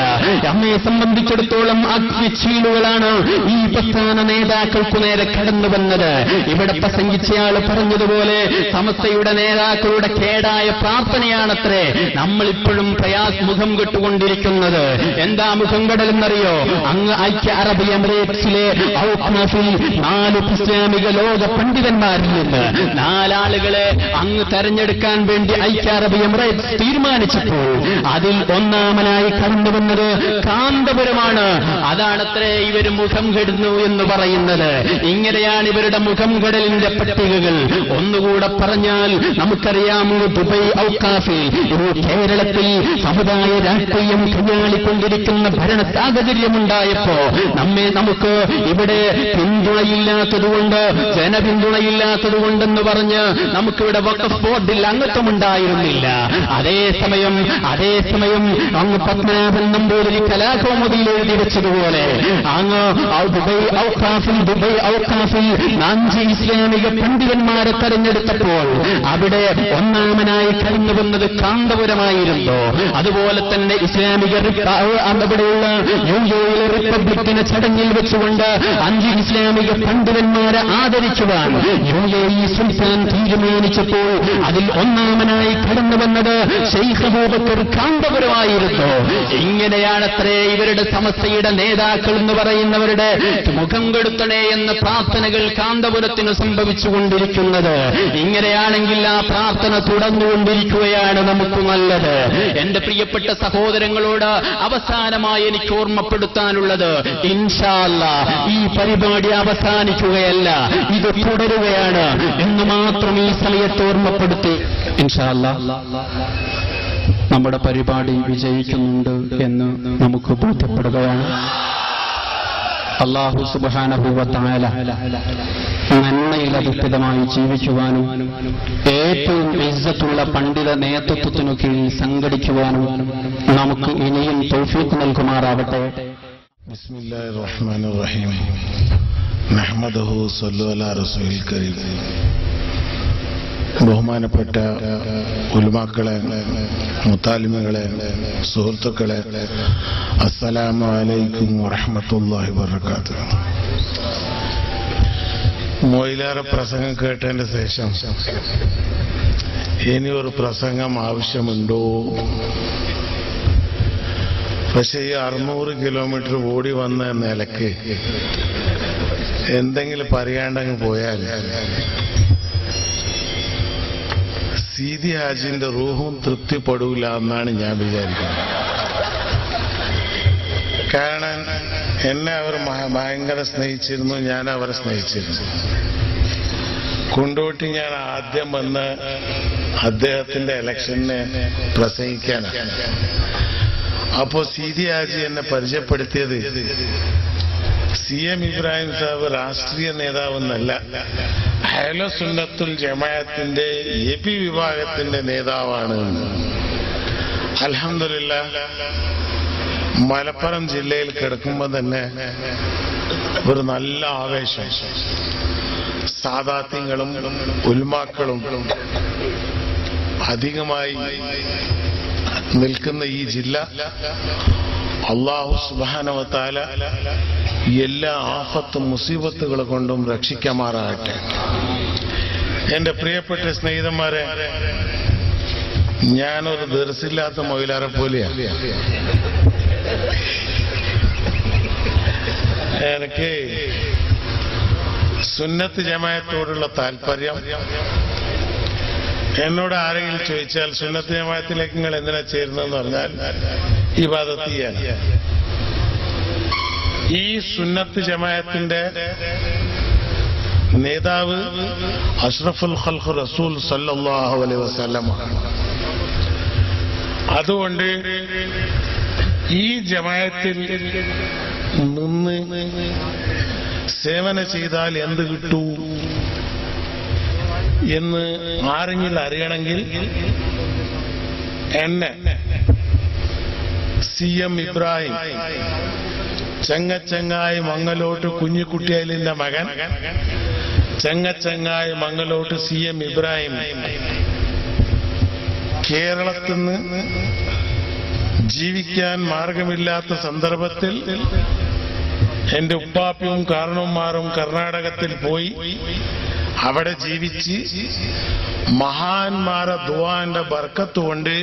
A: നമ്മെ സംബന്ധിച്ചിടത്തോളം അഗ്നിച്ചീലുകളാണ് ഈ പ്രസ്ഥാന നേതാക്കൾക്കു നേരെ കടന്നു വന്നത്. ഇവിടെ പ്രസംഗിച്ചയാൾ പറഞ്ഞതുപോലെ സമസ്തയുടെ നേതാക്കളുടെ കേടായ പ്രാർത്ഥനയാണത്രേ നമ്മളിപ്പോഴും മുഖം കെട്ടുകൊണ്ടിരിക്കുന്നത്. എന്താ മുഖം കെടലെന്നറിയോ? അങ്ങ് ഐക്യ അറബ് എമിറേറ്റ്സിലെ ഔഖാഫിൽ 4 ഇസ്ലാമിക ലോക പണ്ഡിതന്മാരിൽ നിന്ന് 4 ആളുകളെ അങ്ങ് തെരഞ്ഞെടുക്കാൻ വേണ്ടി ഐക്യ അറബ് എമിറേറ്റ്സ് തീരുമാനിച്ചപ്പോൾ അതിൽ ഒന്നാമനായി കടന്നുവന്നത് കാന്തപുരമാണ്. അതാണത്രേ ഇവർ മുഖം കെടുന്നു എന്ന് പറയുന്നത്. ഇങ്ങനെയാണ് ഇവരുടെ മുഖം കെടലിന്റെ പട്ടികകൾ. ഒന്നുകൂടെ പറഞ്ഞാൽ നമുക്കറിയാം, ദുബൈ ഔഖാഫിൽ കേരളത്തിൽ സമുദായ രാഷ്ട്രീയം കൈയാളിക്കൊണ്ടിരിക്കുന്ന ഭരണ സാഹചര്യമുണ്ടായപ്പോ നമുക്ക് ഇവിടെ പിന്തുണയില്ലാത്തതുകൊണ്ട്, ജനപിന്തുണയില്ലാത്തതുകൊണ്ടെന്ന് പറഞ്ഞ് നമുക്കിവിടെ വഖഫ് ബോർഡിൽ അംഗത്വമുണ്ടായിരുന്നില്ല. അതേസമയം അങ്ങ് പത്മനാഭൻ നമ്പൂതിരി കലാകൗമുദിയിൽ എഴുതി വെച്ചതുപോലെ അങ്ങ് ദുബൈ ഔഖാഫിൽ 5 ഇസ്ലാമിക പണ്ഡിതന്മാരെ തെരഞ്ഞെടുത്തപ്പോൾ അവിടെ ഒന്നാമനായി കടന്നുവന്നത് കാന്തപുരമായിരുന്നു. അതുപോലെ തന്നെ ഇസ്ലാമിക അവിടെയുള്ള യുഎഇയിലെ റിപ്പബ്ലിക്കിന് ചടങ്ങിൽ വെച്ചുകൊണ്ട് 5 ഇസ്ലാമിക പണ്ഡിതന്മാരെ ആദരിക്കുവാൻ യുഎഇ സുൽത്താൻ തീരുമാനിച്ചപ്പോൾ അതിൽ ഒന്നാമനായി കടന്നു വന്നത് ശൈഖ് അബൂബക്കർ കാന്തപുരമായിരുന്നു. ഇങ്ങനെയാണത്രേ ഇവരുടെ സമസ്തയുടെ നേതാക്കൾ എന്ന് പറയുന്നവരുടെ മുഖം കെടുത്തണേ എന്ന പ്രാർത്ഥനകൾ കാന്തപുരത്തിന് സംഭവിച്ചുകൊണ്ടിരിക്കുന്നത്. ഇങ്ങനെയാണെങ്കിൽ ആ പ്രാർത്ഥന തുടർന്നുകൊണ്ടിരിക്കുകയാണ് നമുക്ക് നല്ലത്. എന്റെ പ്രിയപ്പെട്ട സഹോദരങ്ങളോട് അവസാനമായി എനിക്ക് ഓർമ്മപ്പെടുത്താനുള്ളത്, ഇൻഷാ അല്ലാഹ് ഈ പരിപാടി അവസാനിക്കുകയല്ല, ഇത് തുടരുകയാണ് എന്ന് മാത്രം ഈ സമയത്ത് ഓർമ്മപ്പെടുത്തി ഇൻഷാ അല്ലാഹ് നമ്മുടെ പരിപാടി വിജയിക്കുന്നുണ്ട് എന്ന് നമുക്ക് ബോധ്യപ്പെടുകയാണ്. അല്ലാഹു സുബ്ഹാനഹു വ തആല നന്മയിലധിഷ്ഠിതമായി ജീവിക്കുവാനും ഏറ്റവും ഇസ്സത്തുള്ള പണ്ഡിത നേതൃത്വത്തിനു കീഴിൽ സംഘടിക്കുവാനും നമുക്ക് ഇനിയും തൗഫീഖ് നൽകുമാറാവട്ടെ.
B: ബിസ്മില്ലാഹിർ റഹ്മാനിർ റഹീം. നഹ്മദുഹു സ്വല്ലു അലാ റസൂലിൽ കരീം. ബഹുമാനപ്പെട്ട ഉലമാക്കളെ, മുത്താലിമുകളെ, സുഹൃത്തുക്കളെ, അസ്സലാമു അലൈക്കും വറഹ്മത്തുള്ളാഹി വബറകാതുഹു. മൊയിലാറ പ്രസംഗം കേട്ടതിന്റെ ശേഷം ഇനി ഒരു പ്രസംഗം ആവശ്യമുണ്ടോ? പക്ഷെ ഈ 600 കിലോമീറ്റർ ഓടി വന്ന നിലക്ക് എന്തെങ്കിലും പറയാണ്ടങ്ങ് പോയാൽ സീതി ഹാജിന്റെ റൂഹും തൃപ്തിപ്പെടൂല എന്നാണ് ഞാൻ വിചാരിക്കുന്നത്. കാരണം എന്നെ അവർ ഭയങ്കര സ്നേഹിച്ചിരുന്നു, ഞാൻ അവരെ സ്നേഹിച്ചിരുന്നു. കൊണ്ടോട്ടി ഞാൻ ആദ്യം വന്ന് അദ്ദേഹത്തിന്റെ ഇലക്ഷനെ പ്രസംഗിക്കാനാണ്. അപ്പോ സീതി ഹാജി എന്നെ പരിചയപ്പെടുത്തിയത് CM ഇബ്രാഹിം സാഹിബ് രാഷ്ട്രീയ നേതാവെന്നല്ല, അഹ്ലു സുന്നത്തുൽ ജമാഅത്തിന്റെ AP വിഭാഗത്തിന്റെ നേതാവാണ്. അൽഹംദുലില്ലാഹ് മലപ്പുറം ജില്ലയിൽ കിടക്കുമ്പോൾ തന്നെ ഒരു നല്ല ആവേശം. സാദാത്യങ്ങളും ഉൽമാക്കളും അധികമായി നിൽക്കുന്ന ഈ ജില്ല അല്ലാഹു സുബ്ഹാനഹു വ തആല എല്ലാ ആഫത്തും മുസീബത്തുകൾ കൊണ്ടും രക്ഷിക്കുമാറാകട്ടെ. എന്റെ പ്രിയപ്പെട്ട സ്നേഹിതന്മാരെ, ഞാനൊരു ദർസില്ലാത്ത മൊയിലാറെ പോലെയാണ്. എനിക്ക് സുന്നത്ത് ജമാഅത്തോടുള്ള താല്പര്യം, എന്നോട് ആരെങ്കിലും ചോദിച്ചാൽ സുന്നത്ത് ജമാഅത്തിലേക്ക് നിങ്ങൾ എന്തിനാ ചേരുന്നതെന്ന് പറഞ്ഞാൽ ഇബാദത്ത് ചെയ്യാൻ. ഈ സുന്നത്ത് ജമാഅത്തിന്റെ നേതാവ് അഷ്റഫുൽ ഖൽഖ് റസൂൽ സല്ലല്ലാഹു അലൈഹി വസല്ലം. അതുകൊണ്ട് ഈ ജമാഅത്തിൽ നിന്ന് സേവനം ചെയ്താൽ എന്ത് കിട്ടൂ എന്ന് ആരെങ്കിലും അറിയണമെങ്കിൽ എന്നെ CM ഇബ്രാഹിം, ചെങ്ങച്ചങ്ങായി മംഗലോട്ട് കുഞ്ഞിക്കുട്ടിയലിന്റെ മകൻ, ചെങ്ങച്ചങ്ങായി മംഗലോട്ട് CM ഇബ്രാഹിം കേരളത്തിൽ നിന്ന് ജീവിക്കാൻ മാർഗമില്ലാത്ത സന്ദർഭത്തിൽ എന്റെ ഉപ്പാപ്പയും കാരണവന്മാരും കർണാടകത്തിൽ പോയി അവിടെ ജീവിച്ച് മഹാന്മാരെ ദുആന്റെ ബർക്കത്ത് കൊണ്ട്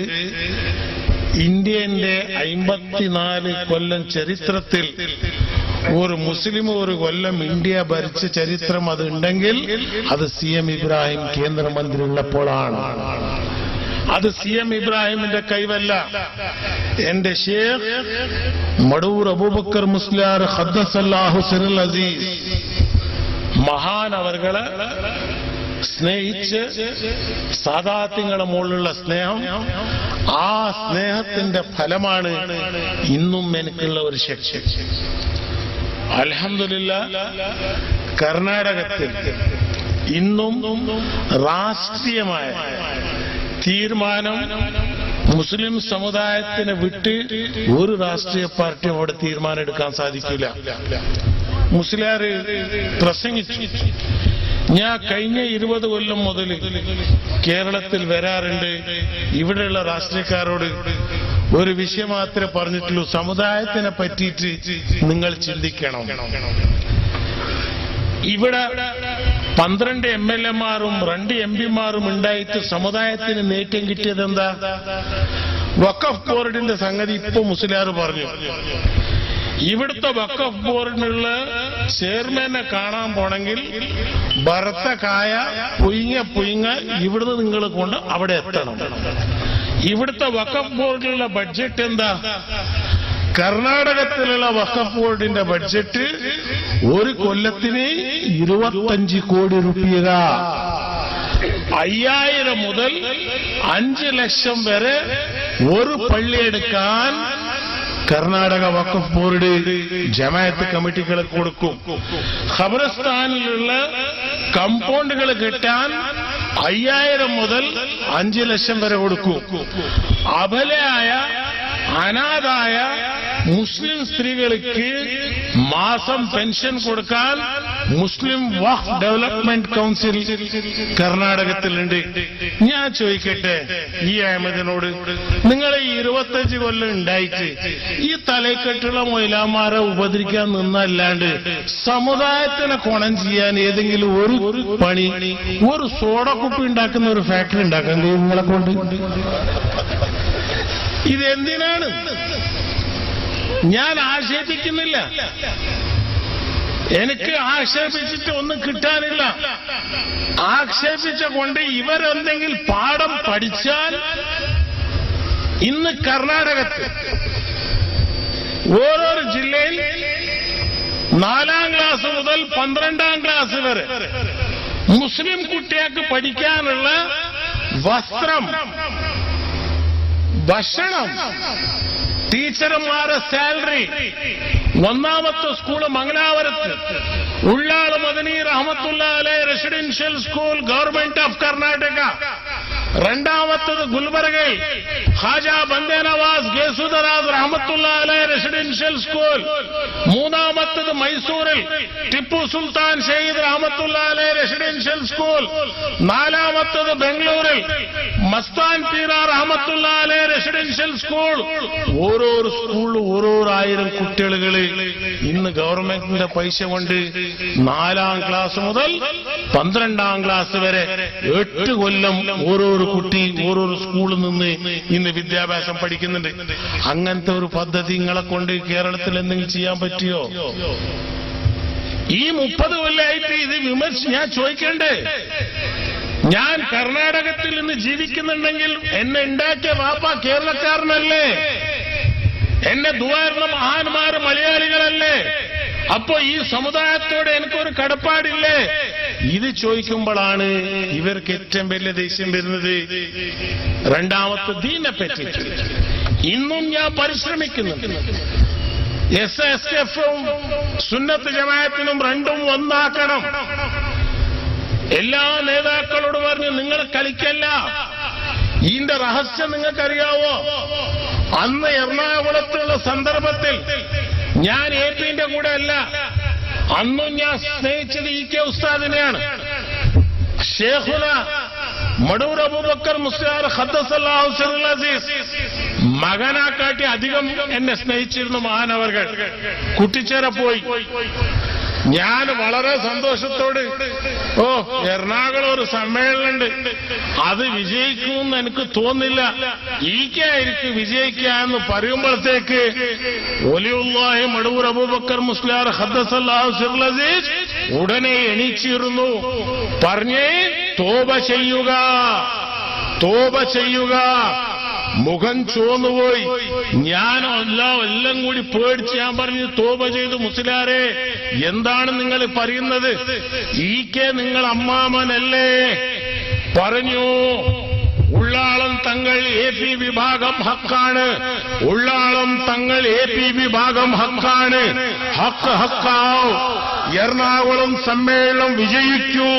B: ഇന്ത്യന്റെ 54 കൊല്ലം ചരിത്രത്തിൽ ഒരു മുസ്ലിം ഒരു കൊല്ലം ഇന്ത്യ ഭരിച്ച ചരിത്രം അത് ഉണ്ടെങ്കിൽ അത് CM ഇബ്രാഹിം കേന്ദ്രമന്ത്രി ഉള്ളപ്പോഴാണ്. അത് CM ഇബ്രാഹിമിന്റെ കൈവല്ല. എന്റെ ഷേഖ് മടൂർ അബൂബക്കർ മുസ്ലിയാർ ഖദ്ദസല്ലാഹു സിറുൽ അസീസ് മഹാൻ അവർകളെ സ്നേഹിച്ച് സാദാത്യങ്ങളുടെ മുകളിലുള്ള സ്നേഹം, ആ സ്നേഹത്തിന്റെ ഫലമാണ് ഇന്നും എനിക്കുള്ള ഒരു ശക്തി. അൽഹംദുലില്ലാഹ് കർണാടകത്തിൽ ഇന്നും രാഷ്ട്രീയമായ തീരുമാനം മുസ്ലിം സമുദായത്തിനെ വിട്ട് ഒരു രാഷ്ട്രീയ പാർട്ടിയും അവിടെ തീരുമാനം എടുക്കാൻ സാധിക്കില്ല. മുസ്ലിയാർ പ്രസംഗിച്ചു. ഞാൻ കഴിഞ്ഞ 20 കൊല്ലം മുതൽ കേരളത്തിൽ വരാറുണ്ട്. ഇവിടെയുള്ള രാഷ്ട്രീയക്കാരോട് ഒരു വിഷയം മാത്രമേ പറഞ്ഞിട്ടുള്ളൂ, സമുദായത്തിനെ പറ്റിയിട്ട് നിങ്ങൾ ചിന്തിക്കണം. ഇവിടെ 12 MLA-മാരും 2 MP-മാരും ഉണ്ടായിട്ട് സമുദായത്തിന് നേട്ടം കിട്ടിയത് എന്താ? വഖഫ് ബോർഡിന്റെ സംഗതി ഇപ്പൊ മുസ്ലിയാർ പറഞ്ഞു. ഇവിടുത്തെ വഖഫ് ബോർഡിനുള്ള ചെയർമാനെ കാണാൻ പോണെങ്കിൽ ഭർത്ത കായ പുയിങ്ങ ഇവിടുന്ന് നിങ്ങൾ കൊണ്ട് അവിടെ എത്തണം. ഇവിടുത്തെ വഖഫ് ബോർഡിലുള്ള ബഡ്ജറ്റ് എന്താ? കർണാടകത്തിലുള്ള വഖഫ് ബോർഡിന്റെ ബഡ്ജറ്റ് ഒരു കൊല്ലത്തിന് 25 കോടി രൂപ. 5000 മുതൽ 5 ലക്ഷം വരെ ഒരു പള്ളിയെടുക്കാൻ കർണാടക വഖഫ് ബോർഡ് ജമാഅത്ത് കമ്മിറ്റികളെ കൊടുക്കും. ഖബർസ്ഥാനിലുള്ള കമ്പൗണ്ടുകൾ കെട്ടാൻ 5000 മുതൽ 5 ലക്ഷം വരെ കൊടുക്കും. അബലയായ അനാഥായ മുസ്ലിം സ്ത്രീകൾക്ക് മാസം പെൻഷൻ കൊടുക്കാൻ മുസ്ലിം വഖഫ് ഡെവലപ്മെന്റ് കൗൺസിൽ കർണാടകത്തിലുണ്ട്. ഞാൻ ചോദിക്കട്ടെ ഈ അഹമ്മദിനോട്, നിങ്ങൾ ഈ 25 കൊല്ലം ഉണ്ടായിട്ട് ഈ തലക്കെട്ടുള്ള മൊയിലാമാരെ ഉപദ്രവിക്കാൻ നിന്നല്ലാണ്ട് സമുദായത്തിനെ കൊണം ചെയ്യാൻ ഏതെങ്കിലും ഒരു പണി, ഒരു സോഡ കുപ്പി ഉണ്ടാക്കുന്ന ഒരു ഫാക്ടറി ഉണ്ടാക്കാൻ നിങ്ങളെ കൊണ്ട്? ഇതെന്തിനാണ്? ഞാൻ ആക്ഷേപിക്കുന്നില്ല, എനിക്ക് ആക്ഷേപിച്ചിട്ട് ഒന്നും കിട്ടാനില്ല. ആക്ഷേപിച്ച കൊണ്ട് ഇവരെന്തെങ്കിലും പാഠം പഠിച്ചാൽ ഇന്ന് കർണാടകത്തിൽ ഓരോരോ ജില്ലയിൽ 4ാം ക്ലാസ് മുതൽ 12ാം ക്ലാസ് വരെ മുസ്ലിം കുട്ടികൾക്ക് പഠിക്കാനുള്ള വസ്ത്രം, ഭക്ഷണം, ടീച്ചർമാരുടെ സാലറി, 1ാമത്തെ സ്കൂള് മംഗലാപുരത്ത് ഉള്ളാൾ മദനി റഹ്മത്തുള്ളാഹി അലൈഹി residential school government of Karnataka, 2ാമത്തത് ഗുൽബർഗയിൽ ഖാജ ബന്ദേ നവാസ് ഗേസുദറാസ് റഹ്മത്തുള്ളാഹി അലൈഹി റെസിഡൻഷ്യൽ സ്കൂൾ, 3ാമത്തത് മൈസൂരിൽ ടിപ്പു സുൽത്താൻ ഷഹീദ് റഹ്മത്തുള്ളാഹി അലൈഹി റെസിഡൻഷ്യൽ സ്കൂൾ, 4ാമത്തത് ബംഗളൂരിൽ മസ്താൻ പീറ റഹ്മത്തുള്ളാഹി അലൈഹി റെസിഡൻഷ്യൽ സ്കൂൾ. ഓരോരോ സ്കൂളിൽ ഓരോരോ 1000 കുട്ടികള് ഇന്ന് ഗവൺമെന്റിന്റെ പൈസ കൊണ്ട് 4ാം ക്ലാസ് മുതൽ 12ാം ക്ലാസ് വരെ 8 കൊല്ലം ഓരോരോ കുട്ടി ഓരോരോ സ്കൂളിൽ നിന്ന് ഇന്ന് വിദ്യാഭ്യാസം പഠിക്കുന്നുണ്ട്. അങ്ങനത്തെ ഒരു പദ്ധതി നിങ്ങളെ കൊണ്ട് കേരളത്തിൽ എന്തെങ്കിലും ചെയ്യാൻ പറ്റിയോ? ഈ 30 കൊല്ലമായിട്ട് ഇത് ഞാൻ ചോദിക്കണ്ടേ? ഞാൻ കർണാടകത്തിൽ നിന്ന് ജീവിക്കുന്നുണ്ടെങ്കിൽ എന്നെ ഉണ്ടാക്കിയ വാപ്പ കേരളക്കാരനല്ലേ? എന്നെ ദുആർന്ന മഹാന്മാര് മലയാളികളല്ലേ? അപ്പോ ഈ സമുദായത്തോട് എനിക്കൊരു കടപ്പാടില്ലേ? ഇത് ചോദിക്കുമ്പോഴാണ് ഇവർക്ക് ഏറ്റവും വലിയ ദേഷ്യം വരുന്നത്. 2ാമത്തെ ദീനെ പറ്റി ഇന്നും ഞാൻ പരിശ്രമിക്കുന്നുണ്ട്. SSFും സുന്നത്ത് ജമാഅത്തിനും രണ്ടും ഒന്നാക്കണം. എല്ലാ നേതാക്കളോട് പറഞ്ഞു നിങ്ങൾ കളിക്കല്ല. ഇതിന്റെ രഹസ്യം നിങ്ങൾക്കറിയാവോ? അന്ന് എറണാകുളത്തുള്ള സന്ദർഭത്തിൽ ഞാൻ APന്റെ കൂടെ അല്ല, അന്നും ഞാൻ സ്നേഹിച്ചത് EK ഉസ്താദിനെയാണ്. ഷേഖുന മടൂർ അബൂബക്കർ മുസ്ലിയാർ ഖദ്ദസല്ലാഹു സിറൽ അസീസ് മകനാക്കാട്ടി അധികം എന്നെ സ്നേഹിച്ചിരുന്നു മഹാനവർകൾ. കുട്ടിച്ചേര പോയി. ഞാൻ വളരെ സന്തോഷത്തോട് എറണാകുളം ഒരു സമ്മേളനമുണ്ട്, അത് വിജയിക്കുമെന്ന് എനിക്ക് തോന്നില്ല, EK ആയിരിക്കും വിജയിക്കുക എന്ന് പറയുമ്പോഴത്തേക്ക് വലിയുള്ളാഹി മടൂർ അബൂബക്കർ മുസ്ലിയാർ ഖദ്ദസല്ലാഹു സിറൽ അസീസ് ഉടനെ എണീച്ചിരുന്നു. പറഞ്ഞേ തോബ ചെയ്യുക, തോബ ചെയ്യുക. മുഖം ചോന്നുപോയി. എല്ലാം കൂടി പേടിച്ച് ഞാൻ പറഞ്ഞു തോബ ചെയ്തു. മുസ്ലിയാരെ, എന്താണ് നിങ്ങൾ പറയുന്നത്? EK നിങ്ങൾ അമ്മാമനല്ലേ? പറഞ്ഞു ഉള്ളാളം തങ്ങൾ AP വിഭാഗം ഹക്കാണ്, ഉള്ളാളം തങ്ങൾ AP വിഭാഗം ഹക്കാണ്. ഹക്ക് ഹക്കാവും. എറണാകുളം സമ്മേളനം വിജയിക്കൂ.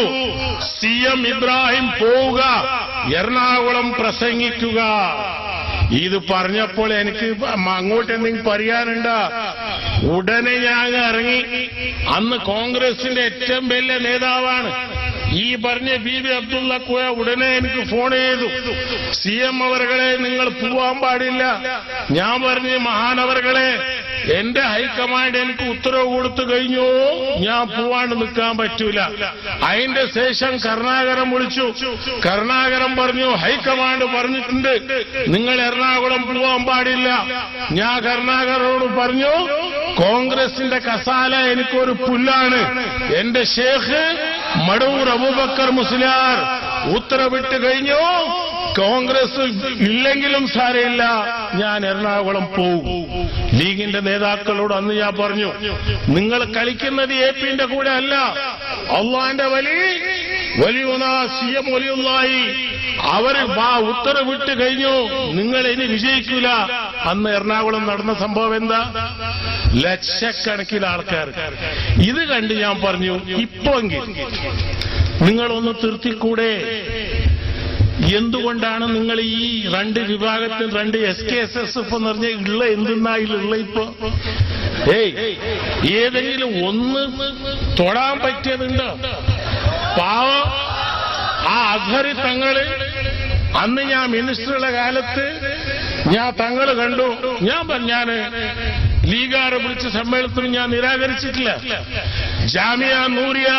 B: CM ഇബ്രാഹിം പോവുക, എറണാകുളം പ്രസംഗിക്കുക. ഇത് പറഞ്ഞപ്പോൾ എനിക്ക് അങ്ങോട്ട് എന്തെങ്കിലും പറയാനുണ്ടോ? ഉടനെ ഞാൻ ഇറങ്ങി. അന്ന് കോൺഗ്രസിന്റെ ഏറ്റവും വലിയ നേതാവാണ് ഈ പറഞ്ഞ BB അബ്ദുള്ള കോയ. ഉടനെ എനിക്ക് ഫോൺ ചെയ്തു, CM അവർകളെ നിങ്ങൾ പോവാൻ പാടില്ല. ഞാൻ പറഞ്ഞു മഹാനവർകളെ, എന്റെ ഹൈക്കമാൻഡ് എനിക്ക് ഉത്തരവ് കൊടുത്തു കഴിഞ്ഞു, ഞാൻ പോവാണ്ട് നിൽക്കാൻ പറ്റൂല. അതിന്റെ ശേഷം കരുണാകരൻ വിളിച്ചു. കരുണാകരൻ പറഞ്ഞു ഹൈക്കമാൻഡ് പറഞ്ഞിട്ടുണ്ട് നിങ്ങൾ എറണാകുളം പോവാൻ പാടില്ല. ഞാൻ കരുണാകരനോട് പറഞ്ഞു കോൺഗ്രസിന്റെ കസാല എനിക്കൊരു പുല്ലാണ്. എന്റെ ഷേഖ് മടൂർ അബൂബക്കർ മുസ്ലിയാർ ഉത്തരവിട്ട് കഴിഞ്ഞു, കോൺഗ്രസ് ഇല്ലെങ്കിലും സാരമില്ല, ഞാൻ എറണാകുളം പോകും. ലീഗിന്റെ നേതാക്കളോട് അന്ന് ഞാൻ പറഞ്ഞു, നിങ്ങൾ കളിക്കുന്നത് APന്റെ കൂടെ അല്ല, അള്ളാന്റെ വലിയുന CM വലിയുള്ളായി അവർ ഉത്തരവിട്ട് കഴിഞ്ഞു, നിങ്ങൾ ഇനി വിജയിക്കൂല. അന്ന് എറണാകുളം നടന്ന സംഭവം എന്താ? ലക്ഷക്കണക്കിന് ആൾക്കാർ. ഇത് കണ്ട് ഞാൻ പറഞ്ഞു, ഇപ്പോഴെങ്കിൽ നിങ്ങളൊന്ന് നിർത്തിക്കൂടെ? എന്തുകൊണ്ടാണ് നിങ്ങൾ ഈ രണ്ട് വിഭാഗത്തിൽ രണ്ട് SKSS എന്ന് പറഞ്ഞ ഉള്ള എന്തെന്നായിലുള്ള ഇപ്പോ ഏതെങ്കിലും ഒന്ന് തൊടാൻ പറ്റിയതുണ്ടോ? പാവം ആ അസ്ഹറി തങ്ങള് അന്ന് ഞാൻ മിനിസ്റ്ററുടെ കാലത്ത് ഞാൻ തങ്ങള് കണ്ടു. ഞാന് ലീഗാരെ വിളിച്ച സമ്മേളനത്തിന് ഞാൻ നിരാകരിച്ചിട്ടില്ല. ജാമിയ നൂറിയ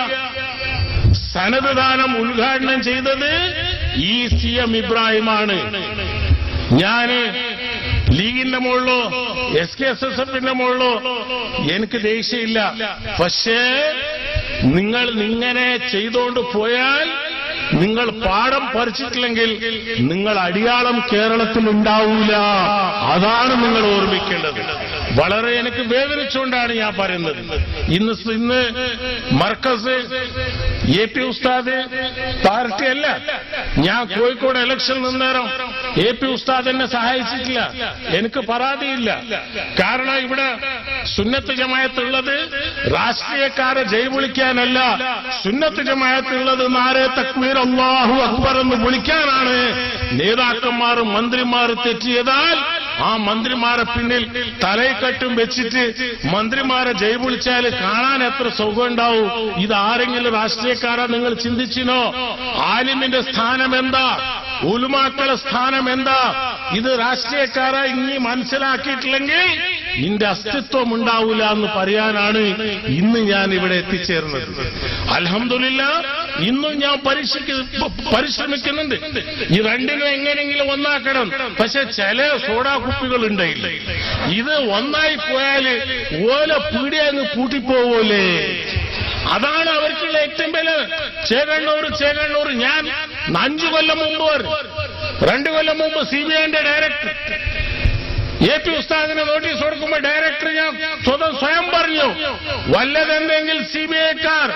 B: സനത് ദാനം ഉദ്ഘാടനം ചെയ്തത് ഈ CM ഇബ്രാഹിമാണ്. ഞാന് ലീഗിന്റെ മുകളിലോ SKSSFന്റെ മുകളിലോ എനിക്ക് ദേഷ്യമില്ല. പക്ഷേ നിങ്ങൾ ഇങ്ങനെ ചെയ്തുകൊണ്ട് പോയാൽ നിങ്ങൾ പാഠം പഠിച്ചിട്ടില്ലെങ്കിൽ നിങ്ങൾ അടിയാളം കേരളത്തിൽ ഉണ്ടാവൂല. അതാണ് നിങ്ങൾ ഓർമ്മിക്കേണ്ടത്. വളരെ എനിക്ക് വേദനിച്ചുകൊണ്ടാണ് ഞാൻ പറയുന്നത്. ഇന്ന് മർക്കസ് AP ഉസ്താദ് പാർട്ടിയല്ല. ഞാൻ കോഴിക്കോട് ഇലക്ഷൻ നിന്നേരം AP ഉസ്താദ് എന്നെ സഹായിച്ചിട്ടില്ല. എനിക്ക് പരാതിയില്ല. കാരണം ഇവിടെ സുന്നത്ത് ജമാഅത്തുള്ളത് രാഷ്ട്രീയക്കാരെ ജയ് വിളിക്കാനല്ല. സുന്നത്ത് ജമാഅത്തുള്ളത് നാരെ തക്ബീർ അല്ലാഹു അക്ബർ എന്ന് വിളിക്കാനാണ്. നേതാക്കന്മാരും മന്ത്രിമാരും തെറ്റിയതാൽ ആ മന്ത്രിമാരെ പിന്നിൽ തലയിക്കട്ടും വെച്ചിട്ട് മന്ത്രിമാരെ ജയ് വിളിച്ചാൽ കാണാൻ എത്ര സുഖം ഉണ്ടാവും. ഇത് ആരെങ്കിലും രാഷ്ട്രീയക്കാരാ നിങ്ങൾ ചിന്തിച്ചിനോ? ആലിമിന്റെ സ്ഥാനം എന്താ? ഉലമാക്കളുടെ സ്ഥാനം എന്താ? ഇത് രാഷ്ട്രീയക്കാരെ ഇനി മനസ്സിലാക്കിയിട്ടില്ലെങ്കിൽ ഇതിന്റെ അസ്തിത്വം ഉണ്ടാവില്ല എന്ന് പറയാനാണ് ഇന്ന് ഞാൻ ഇവിടെ എത്തിച്ചേർന്നത്. അൽഹംദുലില്ലാ ഇന്നും ഞാൻ പരിശ്രമിക്കുന്നുണ്ട്. ഈ രണ്ടിനും എങ്ങനെയെങ്കിലും ഒന്നാക്കണം. പക്ഷെ ചില സോഡാ കുപ്പികളുണ്ട്. ഇത് ഒന്നായി പോയാല് ഓല പീടിയങ്ങ് പൂട്ടിപ്പോവൂലേ? അതാണ് അവർക്കുള്ള ഏറ്റവും വലിയ ചേകണ്ണൂർ. ഞാൻ 5 കൊല്ലം മുമ്പ് 2 കൊല്ലം മുമ്പ് CBIന്റെ ഡയറക്ടർ AP ഉസ്താദിന് നോട്ടീസ് കൊടുക്കുമ്പോൾ ഡയറക്ടർ ഞാൻ സ്വയം പറഞ്ഞു, വല്ലതെന്തെങ്കിലും CBIക്കാർ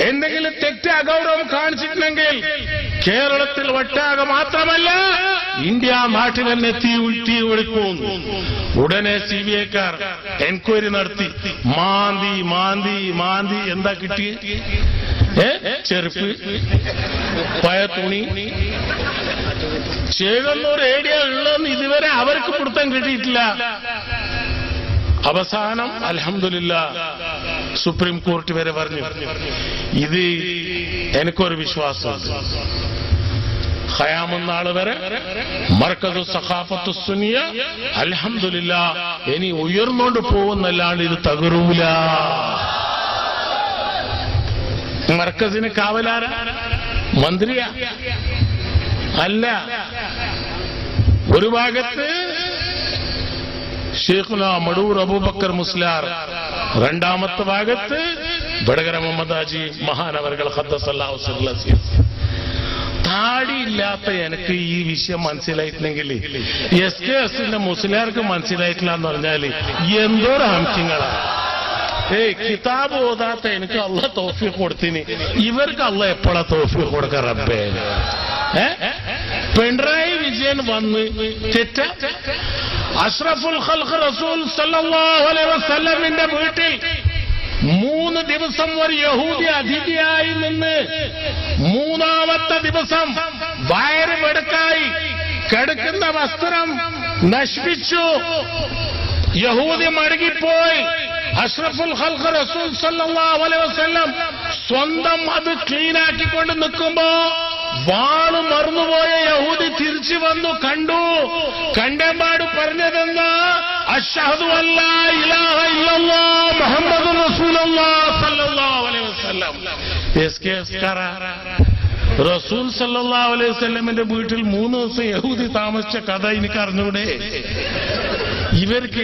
B: എന്തെങ്കിലും തെറ്റ് അഗൗരവം കാണിച്ചിട്ടുണ്ടെങ്കിൽ കേരളത്തിൽ ഒട്ടാകെ മാത്രമല്ല ഇന്ത്യ നാട്ടിൽ തന്നെ തീ ഒഴിക്കും. ഉടനെ CBIക്കാർ എൻക്വയറി നടത്തി. മാന്തി എന്താ കിട്ടിയ? ചെരുപ്പ്, പയ തുണി, ചേകന്നൂർ ഏരിയ ഉള്ളതെന്ന് ഇതുവരെ അവർക്ക് പിടുത്തം കിട്ടിയിട്ടില്ല. അവസാനം അൽഹംദുലില്ലാ സുപ്രീം കോടതി വരെ പറഞ്ഞു. ഇത് എനിക്കൊരു വിശ്വാസമുണ്ട്. ഖയാമനാൾ വരെ മർക്കസു സഖാഫത്തു സുന്നിയ അൽഹംദുലില്ലാ ഇനി ഉയർന്നുകൊണ്ട് പോകുന്നല്ലാണ്ട് ഇത് തകരൂല. മർക്കസിന് കാവലാര? മന്ത്രിയാ? അല്ല. ഒരു ഭാഗത്ത് ഷെയ്ഖുന മടൂർ അബൂബക്കർ മുസ്ലിയാർ, രണ്ടാമത്തെ ഭാഗത്ത് വടകര മുഹമ്മദ് ഹാജി മഹാനവർകൾ ഖദ്ദസല്ലാഹു സിർറഹു. താടിയില്ലാത്ത എനിക്ക് ഈ വിഷയം മനസ്സിലായിട്ടില്ലെങ്കിൽ SKSന്റെ മുസ്ലിയാർക്ക് മനസ്സിലായിട്ടില്ല എന്ന് പറഞ്ഞാല് എന്തോരം ഹംസിങ്ങളാണ്. കിതാബ് ഓതാത്ത എനിക്ക് അള്ളാഹ് തൗഫീഖ് കൊടുത്തിന്, ഇവർക്ക് അള്ളാഹ് എപ്പോഴാ തൗഫീഖ് കൊടുക്ക റബ്ബേ? പിണറായി വിജയൻ വന്ന് തെറ്റ അഷ്റഫുൽ ഖൽഖ് റസൂൽ സല്ലല്ലാഹു അലൈഹി വസല്ലമിന്റെ വീട്ടിൽ 3 ദിവസം ഒരു യഹൂദി അതിഥിയായി നിന്ന് 3ാമത്തെ ദിവസം വയറ് വെടുക്കായി കിടക്കുന്ന വസ്ത്രം നശിപ്പിച്ചു. യഹൂദി മടങ്ങിപ്പോയി. അഷ്റഫുൽ ഖൽഖ് റസൂൽ സല്ലല്ലാഹു അലൈഹി വസല്ലം സ്വന്തം അത് ക്ലീനാക്കിക്കൊണ്ട് നിൽക്കുമ്പോ വാള് മറന്നുപോയ യഹൂദി തിരിച്ചു വന്നു. കണ്ടപാട് പറഞ്ഞതെന്നാ അശ്ഹദു അല്ലാ ഇലാഹ ഇല്ലല്ലാഹ് മുഹമ്മദുർ റസൂലുള്ളാഹ് സല്ലല്ലാഹു അലൈഹി വസല്ലം. റസൂൽ സല്ലല്ലാഹു അലൈഹി വസല്ലമിന്റെ വീട്ടിൽ 3 ദിവസം യഹൂദി താമസിച്ച കഥ എനിക്ക് അറിഞ്ഞൂടെ? ഇവർക്ക്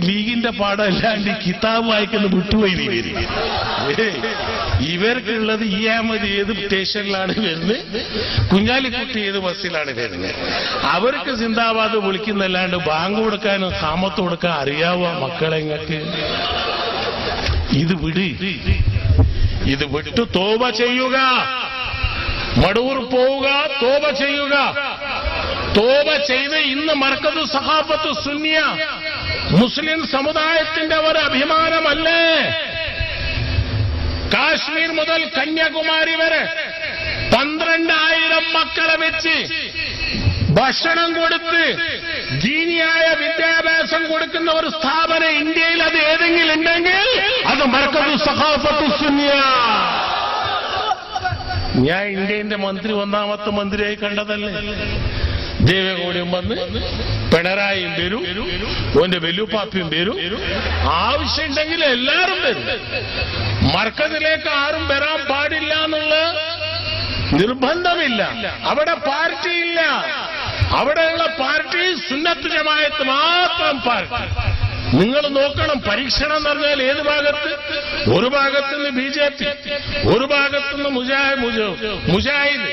B: ലീഗിന്റെ പാടല്ലാണ്ട് കിതാബ് വായിക്കുന്ന വിട്ടുപോയി. ഇവർക്കുള്ളത് ഈ അഹമ്മദ് ഏത് സ്റ്റേഷനിലാണ് വരുന്നത്, കുഞ്ഞാലിക്കുട്ടി ഏത് ബസ്സിലാണ് വരുന്നത്. അവർക്ക് സിന്ദാബാദ് വിളിക്കുന്നല്ലാണ്ട് ബാങ്ക് കൊടുക്കാനും സാമത്ത് കൊടുക്കാൻ അറിയാവോ മക്കളെ നിങ്ങൾക്ക്? ഇത് വിട്ടു തോബ ചെയ്യുക. മടൂർ പോവുക, തോബ ചെയ്യുക. തോബ ചെയ്ത് ഇന്ന് മർക്കസു സഖാഫത്തു സുന്നിയ മുസ്ലിം സമുദായത്തിന്റെ ഒരു അഭിമാനമല്ലേ? കാശ്മീർ മുതൽ കന്യാകുമാരി വരെ 12,000 മക്കൾ മക്കളെ വെച്ച് ഭക്ഷണം കൊടുത്ത് ദീനിയായ വിദ്യാഭ്യാസം കൊടുക്കുന്ന ഒരു സ്ഥാപനം ഇന്ത്യയിൽ അത് ഏതെങ്കിലും ഉണ്ടെങ്കിൽ അത് മർക്കസു സഖാഫത്തു സുന്നിയ. ഞാൻ ഇന്ത്യന്റെ മന്ത്രി ഒന്നാമത്തെ മന്ത്രിയായി കണ്ടതല്ലേ. ദേവഗൌഡയും വന്ന് പിണറായിയും വരും, ഓന്റെ വെല്ലുപ്പാപ്പിയും വരും, ആവശ്യമുണ്ടെങ്കിൽ എല്ലാവരും വരും. മർക്കസിലേക്ക് ആരും വരാൻ പാടില്ല എന്നുള്ള നിർബന്ധമില്ല. അവിടെ പാർട്ടിയില്ല. അവിടെയുള്ള പാർട്ടി സുന്നത്ത് ജമാഅത്ത് മാത്രം പാർട്ടി. നിങ്ങൾ നോക്കണം, പരീക്ഷണം എന്ന് പറഞ്ഞാൽ ഏത് ഭാഗത്ത്? ഒരു ഭാഗത്തുനിന്ന് BJP, ഒരു ഭാഗത്തുനിന്ന് മുജാഹിദ്,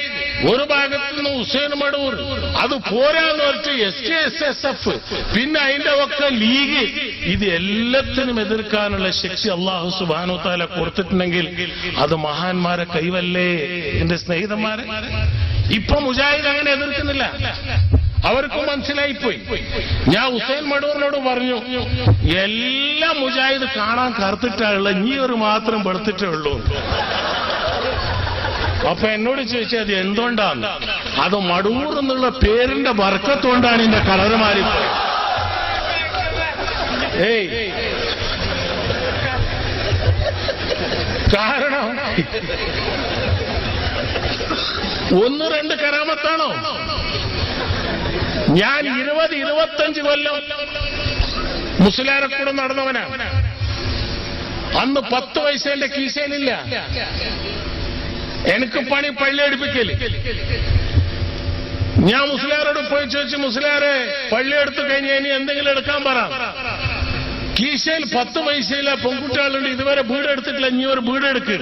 B: ഒരു ഭാഗത്തുനിന്ന് ഹുസൈൻ മടൂർ. അത് പോരാന്ന് വെച്ച് SKSSF, പിന്നെ അതിന്റെ ഒക്കെ ലീഗ്. ഇത് എല്ലാത്തിനും എതിർക്കാനുള്ള ശക്തി അല്ലാഹു സുബ്ഹാനഹു വ തആല കൊടുത്തിട്ടുണ്ടെങ്കിൽ അത് മഹാന്മാരെ കൈവല്ലേ എന്റെ സ്നേഹിതന്മാരെ. ഇപ്പൊ മുജാഹിദ് അങ്ങനെ എതിർക്കുന്നില്ല, അവർക്കും മനസ്സിലായിപ്പോയി. ഞാൻ ഹുസൈൻ മടൂറിനോട് പറഞ്ഞു, എല്ലാ മുജാഹിദ് കാണാൻ കറുത്തിട്ടുള്ള, നീ ഒരു മാത്രം വെളുത്തിട്ടേ ഉള്ളൂ. അപ്പൊ എന്നോട് ചോദിച്ചാൽ അത് എന്തുകൊണ്ടാണ്? അത് മടൂർ എന്നുള്ള പേരിന്റെ ബർക്കത്തുകൊണ്ടാണ് എന്റെ കളറ് മാറിപ്പോയി. കാരണം 1-2 കറാമത്താണോ? ഞാൻ 20-25 കൊല്ലം മുസ്ലിയാരെ കൂടെ നടന്നവനാണ്. അന്ന് 10 പൈസ എന്റെ കീശയിലില്ല. എനിക്ക് പണി പള്ളിയെടുപ്പിക്കല്. ഞാൻ മുസ്ലിയാരോട് പോയി ചോദിച്ചു, മുസ്ലിയാരെ പള്ളി എടുത്തു കഴിഞ്ഞ് ഇനി എന്തെങ്കിലും എടുക്കാൻ പറ. കീശയിൽ 10 പൈസയില്ല. പെൺകുട്ടികളുണ്ട്, ഇതുവരെ വീട് എടുത്തിട്ടില്ല, ഇനി ഒരു വീട് എടുക്ക്.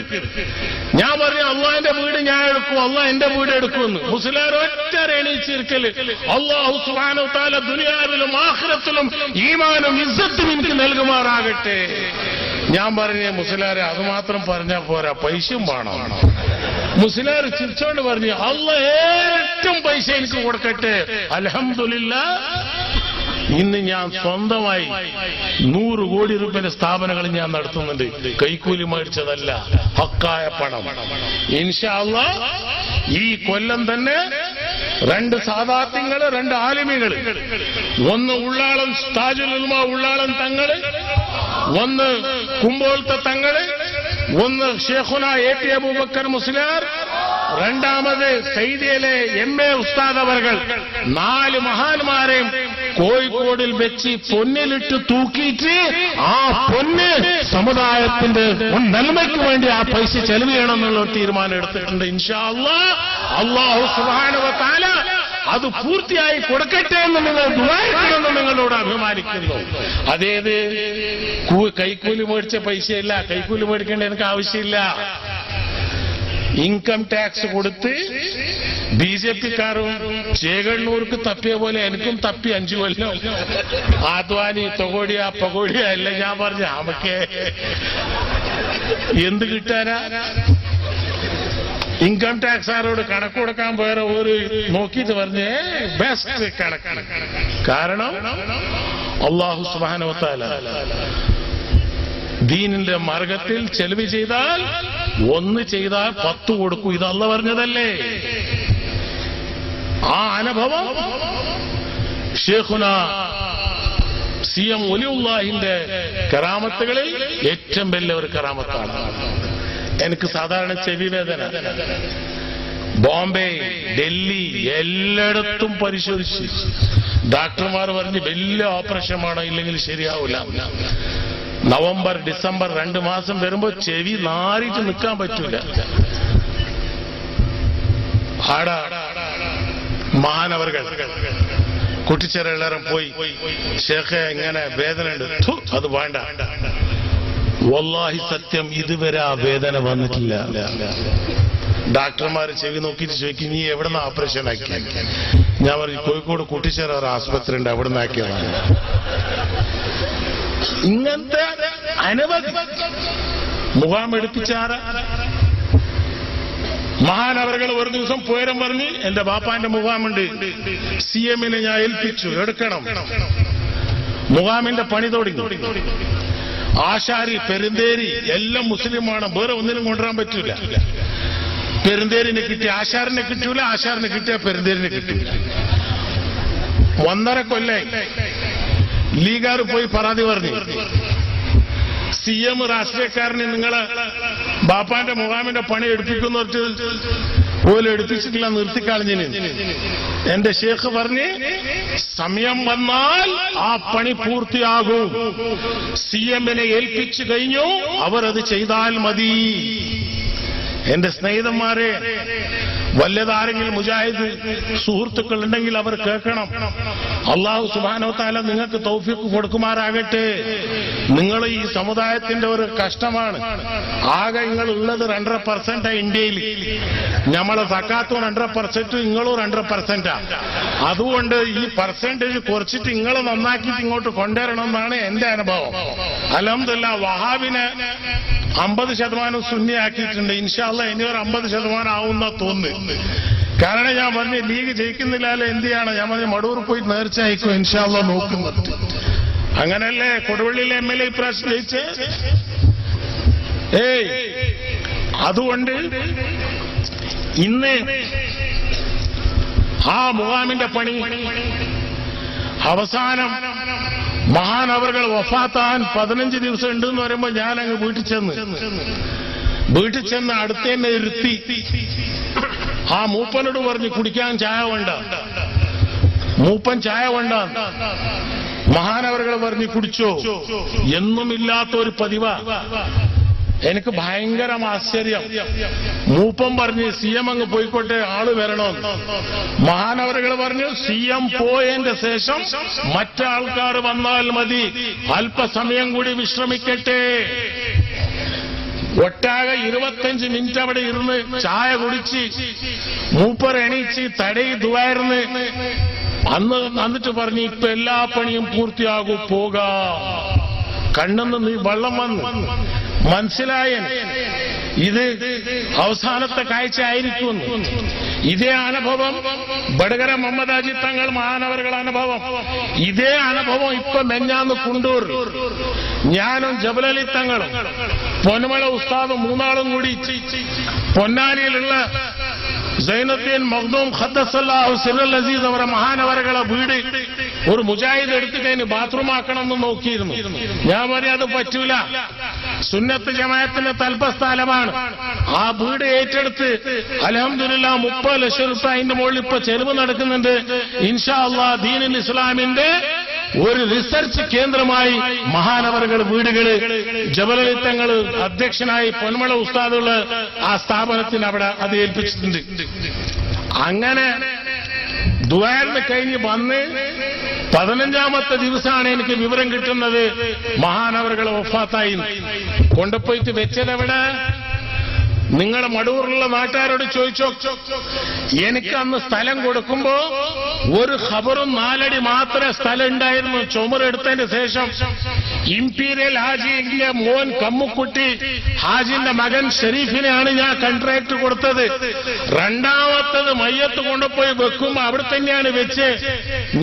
B: ഞാൻ പറഞ്ഞു, അള്ളാഹിന്റെ വീട് ഞാൻ എടുക്കും, അള്ളാഹ് എന്റെ വീട് എടുക്കുമെന്ന്. മുസ്ലിയാർ ഒറ്റ എണീച്ചിരിക്കല്, അല്ലാഹു സുബ്ഹാനഹു വ തആല ദുനിയാവിലും ആഖിറത്തിലും ഈമാനും ഇസ്സത്തും എനിക്ക് നൽകുമാറാകട്ടെ. ഞാൻ പറഞ്ഞു, മുസ്ലിയാരെ അത് മാത്രം പറഞ്ഞാൽ പോരാ, പൈസയും വേണം. മുസ്ലിയാർ ചിരിച്ചോണ്ട് പറഞ്ഞു, അള്ളാഹ് ഏറ്റവും പൈസ എനിക്ക് കൊടുക്കട്ടെ. അൽഹംദുലില്ലാഹ്, ഇന്ന് ഞാൻ സ്വന്തമായി 100 കോടി രൂപയുടെ സ്ഥാപനങ്ങൾ ഞാൻ നടത്തുന്നുണ്ട്. കൈക്കൂലി മേടിച്ചതല്ല, ഹക്കായ പണം. ഇൻഷാ അല്ലാഹ് ഈ കൊല്ലം തന്നെ 2 സാദാത്യങ്ങള്, 2 ആലിമികള്, ഒന്ന് ഉള്ളാളം താജുൽ ഉലമ ഉള്ളാളം തങ്ങള്, ഒന്ന് കുമ്പോളത്തെ തങ്ങള്, ഒന്ന് ഷേഖുന AT അബൂബക്കർ മുസ്ലിയാർ, രണ്ടാമത് സയ്യിദിയിലെ MA ഉസ്താദ് അവർകൾ. 4 മഹാന്മാരെയും കോഴിക്കോടിൽ വെച്ച് പൊന്നിലിട്ട് തൂക്കിയിട്ട് ആ പൊന്ന് സമുദായത്തിന്റെ നന്മയ്ക്ക് വേണ്ടി ആ പൈസ ചെലവ് ചെയ്യണം എന്നുള്ള തീരുമാനം എടുത്തിട്ടുണ്ട്. ഇൻഷാ അല്ലാഹ് അല്ലാഹു സുബ്ഹാനഹു വ തആല അത് പൂർത്തിയായി കൊടുക്കട്ടെ എന്ന് നിങ്ങൾ ദുആ ചെയ്യണമെന്ന് നിങ്ങളോട് അഭിമാനിക്കുന്നു. അതേത് കൈക്കൂലി മേടിച്ച പൈസയില്ല, കൈക്കൂലി മേടിക്കേണ്ട എനിക്ക് ആവശ്യമില്ല. ഇൻകം ടാക്സ് കൊടുത്ത് BJP-ക്കാരും ചേകണ്ണൂർക്ക് തപ്പിയ പോലെ എനിക്കും തപ്പി 5 കൊല്ലം. ആദ്വാനി തൊഗോടിയ പകോടിയ എല്ലാം ഞാൻ പറഞ്ഞു, നമുക്ക് എന്ത് കിട്ടാനാ? ഇൻകം ടാക്സാരോട് കണക്ക് കൊടുക്കാൻ വേറെ ഒരു നോക്കിയിട്ട് പറഞ്ഞേ ബെസ്റ്റ് കണക്കാണ്. കാരണം അല്ലാഹു സുബ്ഹാനഹു വ തആല ദീനിന്റെ മാർഗത്തിൽ ചെലവ് ചെയ്താൽ 1 ചെയ്താൽ 10 കൊടുക്കും. ഇത് അല്ലാഹ് പറഞ്ഞതല്ലേ. ആ അനുഭവം ഷേഖുന CM വലിയുള്ളാഹിന്റെ കറാമത്തുകളിൽ ഏറ്റവും വലിയ ഒരു കറാമത്താണ്. എനിക്ക് സാധാരണ ചെവി വേദന, ബോംബെ, ഡൽഹി എല്ലായിടത്തും പരിശോധിച്ച് ഡോക്ടർമാർ പറഞ്ഞ് വലിയ ഓപ്പറേഷനാണോ, ഇല്ലെങ്കിൽ ശരിയാവില്ല. നവംബർ ഡിസംബർ 2 മാസം വരുമ്പോ ചെവി നാറിയിട്ട് നിൽക്കാൻ പറ്റൂല. ആടാ മഹാനവർകൾ കുട്ടിച്ചെറും പോയി, ഷേഖെ ഇങ്ങനെ വേദന ഉണ്ട്, അത് വേണ്ട. വല്ലാഹി സത്യം, ഇതുവരെ ആ വേദന വന്നിട്ടില്ല. ഡോക്ടർമാർ ചെവി നോക്കിയിട്ട് ചോദിക്കും, നീ എവിടെ നിന്ന് ഓപ്പറേഷൻ ആക്കി? ഞാൻ പറഞ്ഞു, കോഴിക്കോട് കുട്ടിച്ചെറ ആശുപത്രി ഉണ്ട്, അവിടെ നിന്ന് ആക്കിയതാണ്. ഇങ്ങനത്തെ അനവധി മുഖാം എടുപ്പിച്ചാറ മഹാനവറുകൾ ഒരു ദിവസം പോരം പറഞ്ഞ്, എന്റെ ബാപ്പാന്റെ മുഖാമുണ്ട്, CM-നെ ഞാൻ ഏൽപ്പിച്ചു, എടുക്കണം. മുഖാമിന്റെ പണി തുടങ്ങി. ആശാരി, പെരുന്തേരി എല്ലാം മുസ്ലിമാണ്, വേറെ ഒന്നിനും കൊണ്ടുവരാൻ പറ്റൂല. പെരുന്തേരിനെ കിട്ടി ആശാരിനെ കിട്ടൂല, ആശാരിനെ കിട്ടിയ പെരുന്തേരിനെ കിട്ടൂല. 1.5 കൊല്ലായി ലീഗാർ പോയി പരാതി പറഞ്ഞു. CM രാഷ്ട്രീയക്കാരനെ നിങ്ങളെ ബാപ്പാന്റെ മുഖാമിന്റെ പണി എടുപ്പിക്കുന്നവർക്ക് പോലും എടുപ്പിച്ചിട്ടില്ല, നിർത്തിക്കളഞ്ഞിന്. എന്റെ ഷേഖ് പറഞ്ഞ് സമയം വന്നാൽ ആ പണി പൂർത്തിയാകും. CM-നെ ഏൽപ്പിച്ചു കഴിഞ്ഞു, അവരത് ചെയ്താൽ മതി. എന്റെ സ്നേഹിതന്മാരെ, വല്ലതാരെങ്കിലും മുജാഹിദ് സുഹൃത്തുക്കൾ ഉണ്ടെങ്കിൽ അവർ കേൾക്കണം. അല്ലാഹു സുബ്ഹാനഹു വതആല നിങ്ങൾക്ക് തൗഫീഖ് കൊടുക്കുമാറാകട്ടെ. നിങ്ങൾ ഈ സമുദായത്തിന്റെ ഒരു കഷ്ടമാണ്. ആകെ നിങ്ങൾ ഉള്ളത് 2.5% ഇന്ത്യയിൽ. നമ്മളെ സക്കാത്തും 2%, നിങ്ങളും 2%. അതുകൊണ്ട് ഈ പെർസെന്റേജ് കുറച്ചിട്ട് നിങ്ങൾ നന്നാക്കിയിട്ട് ഇങ്ങോട്ട് കൊണ്ടുവരണമെന്നാണ് എന്റെ അനുഭവം. അൽഹംദുലില്ലാഹ് വഹാബിനെ 50% സുന്നിയാക്കിയിട്ടുണ്ട്. ഇൻഷാ അല്ലാഹ് ഇനി ഒരു 50% ആവുന്ന തോന്നുന്നു. കാരണം ഞാൻ പറഞ്ഞു ലീഗ് ജയിക്കുന്നില്ലാലോ എന്ത് ചെയ്യണം. ഞാൻ പറഞ്ഞു മടൂർ പോയി നേർച്ച അയക്കും, ഇൻഷാ അല്ലാഹ് നോക്കുന്നത്. അങ്ങനല്ലേ കൊടുവള്ളിയിലെ MLA ഇപ്രാവശ്യം ജയിച്ചേ. അതുകൊണ്ട് ഇന്ന് ആ മുഖാമിന്റെ പണി അവസാനം മഹാനവറുകൾ വഫാത്താൻ 15 ദിവസം ഉണ്ടെന്ന് പറയുമ്പോൾ ഞാൻ അങ്ങ് വീട്ടിൽ ചെന്ന് അടുത്തന്നെ ഇരുത്തി ആ മൂപ്പനോട് പറഞ്ഞു കുടിക്കാൻ ചായ വേണ്ട. മൂപ്പൻ ചായ വേണ്ട. മഹാനവറുകൾ പറഞ്ഞു കുടിച്ചോ. എന്നുമില്ലാത്ത ഒരു പതിവാ. എനിക്ക് ഭയങ്കര ആശ്ചര്യം. മൂപ്പൻ പറഞ്ഞ് CM അങ്ങ് പോയിക്കോട്ടെ, ആള് വരണം. മഹാനവറുകൾ പറഞ്ഞു CM പോയതിന്റെ ശേഷം മറ്റാൾക്കാർ വന്നാൽ മതി, അല്പസമയം കൂടി വിശ്രമിക്കട്ടെ. ഒട്ടാകെ 25 മിനിറ്റ് അവിടെ ഇരുന്ന് ചായ കുടിച്ച് മൂപ്പർ എണീച്ച് തടയി ദുആയിരുന്ന് എന്നിട്ട് പറഞ്ഞു ഇപ്പൊ എല്ലാ പണിയും പൂർത്തിയാകൂ, പോകാ. കണ്ണെന്ന് വെള്ളം വന്നു. മനസ്സിലായ ഇത് അവസാനത്തെ കാഴ്ച ആയിരിക്കും. ഇതേ അനുഭവം ബഡഗര മുഹമ്മദ് ഹാജി തങ്ങൾ മഹാനവറുകളുടെ അനുഭവം. ഇതേ അനുഭവം ഇപ്പൊ മെഞ്ഞാന്ന് കുണ്ടൂർ ഞാനും ജബലലി തങ്ങളും പൊന്മള ഉസ്താദും 3 ആളും കൂടി പൊന്നാനിയിലുള്ള സൈനുദ്ദീൻ മഖ്ദൂം ഖദ്ദസല്ലാഹു സിറൽ അസീസ് അവരുടെ മഹാനവറുകളെ വീട് ഒരു മുജാഹിദ് എടുത്തിട്ട് ബാത്റൂം ആക്കണമെന്ന് നോക്കിയിരുന്നു. ഞാൻ പറയാം അത് പറ്റൂല, സുന്നത്ത് ജമാഅത്തിന്റെ തൽപസ്ഥലമാണ്. ആ വീട് ഏറ്റെടുത്ത് അൽഹംദുലില്ലാഹ് 30 ലക്ഷം രൂപ അതിന്റെ മുകളിൽ ഇപ്പൊ ചെലവ് നടക്കുന്നുണ്ട്. ഇൻഷാ അല്ലാഹ് ദീനുൽ ഇസ്ലാമിന്റെ ഒരു റിസർച്ച് കേന്ദ്രമായി മഹാനവറുകൾ വീടുകള് ജബലലി തങ്ങൾ അധ്യക്ഷനായി പൊന്മള ഉസ്താദുകള് ആ സ്ഥാപനത്തിന് അവിടെ അത് ഏൽപ്പിച്ചിട്ടുണ്ട്. അങ്ങനെ ദുആന് കഴിഞ്ഞ് വന്ന് 15ാമത്തെ ദിവസമാണ് എനിക്ക് വിവരം കിട്ടുന്നത് മഹാനവറുകളെ വഫാത്തായി. കൊണ്ടുപോയിട്ട് വെച്ചതെവിടെ? നിങ്ങളുടെ മടൂറിലുള്ള നാട്ടുകാരോട് ചോദിച്ചോ. എനിക്ക് അന്ന് സ്ഥലം കൊടുക്കുമ്പോ ഒരു ഖബറും 4 അടി മാത്രമേ സ്ഥലം ഉണ്ടായിരുന്നു. ചുമരെടുത്തതിന് ശേഷം ഇംപീരിയൽ ഹാജിന്റെ മോൻ കമ്മുക്കുട്ടി ഹാജിന്റെ മകൻ ഷെരീഫിനെയാണ് ഞാൻ കോൺട്രാക്ട് കൊടുത്തത്. രണ്ടാമത്തത് മയ്യത്ത് കൊണ്ടുപോയി വെക്കുമ്പോ അവിടെ തന്നെയാണ് വെച്ച്.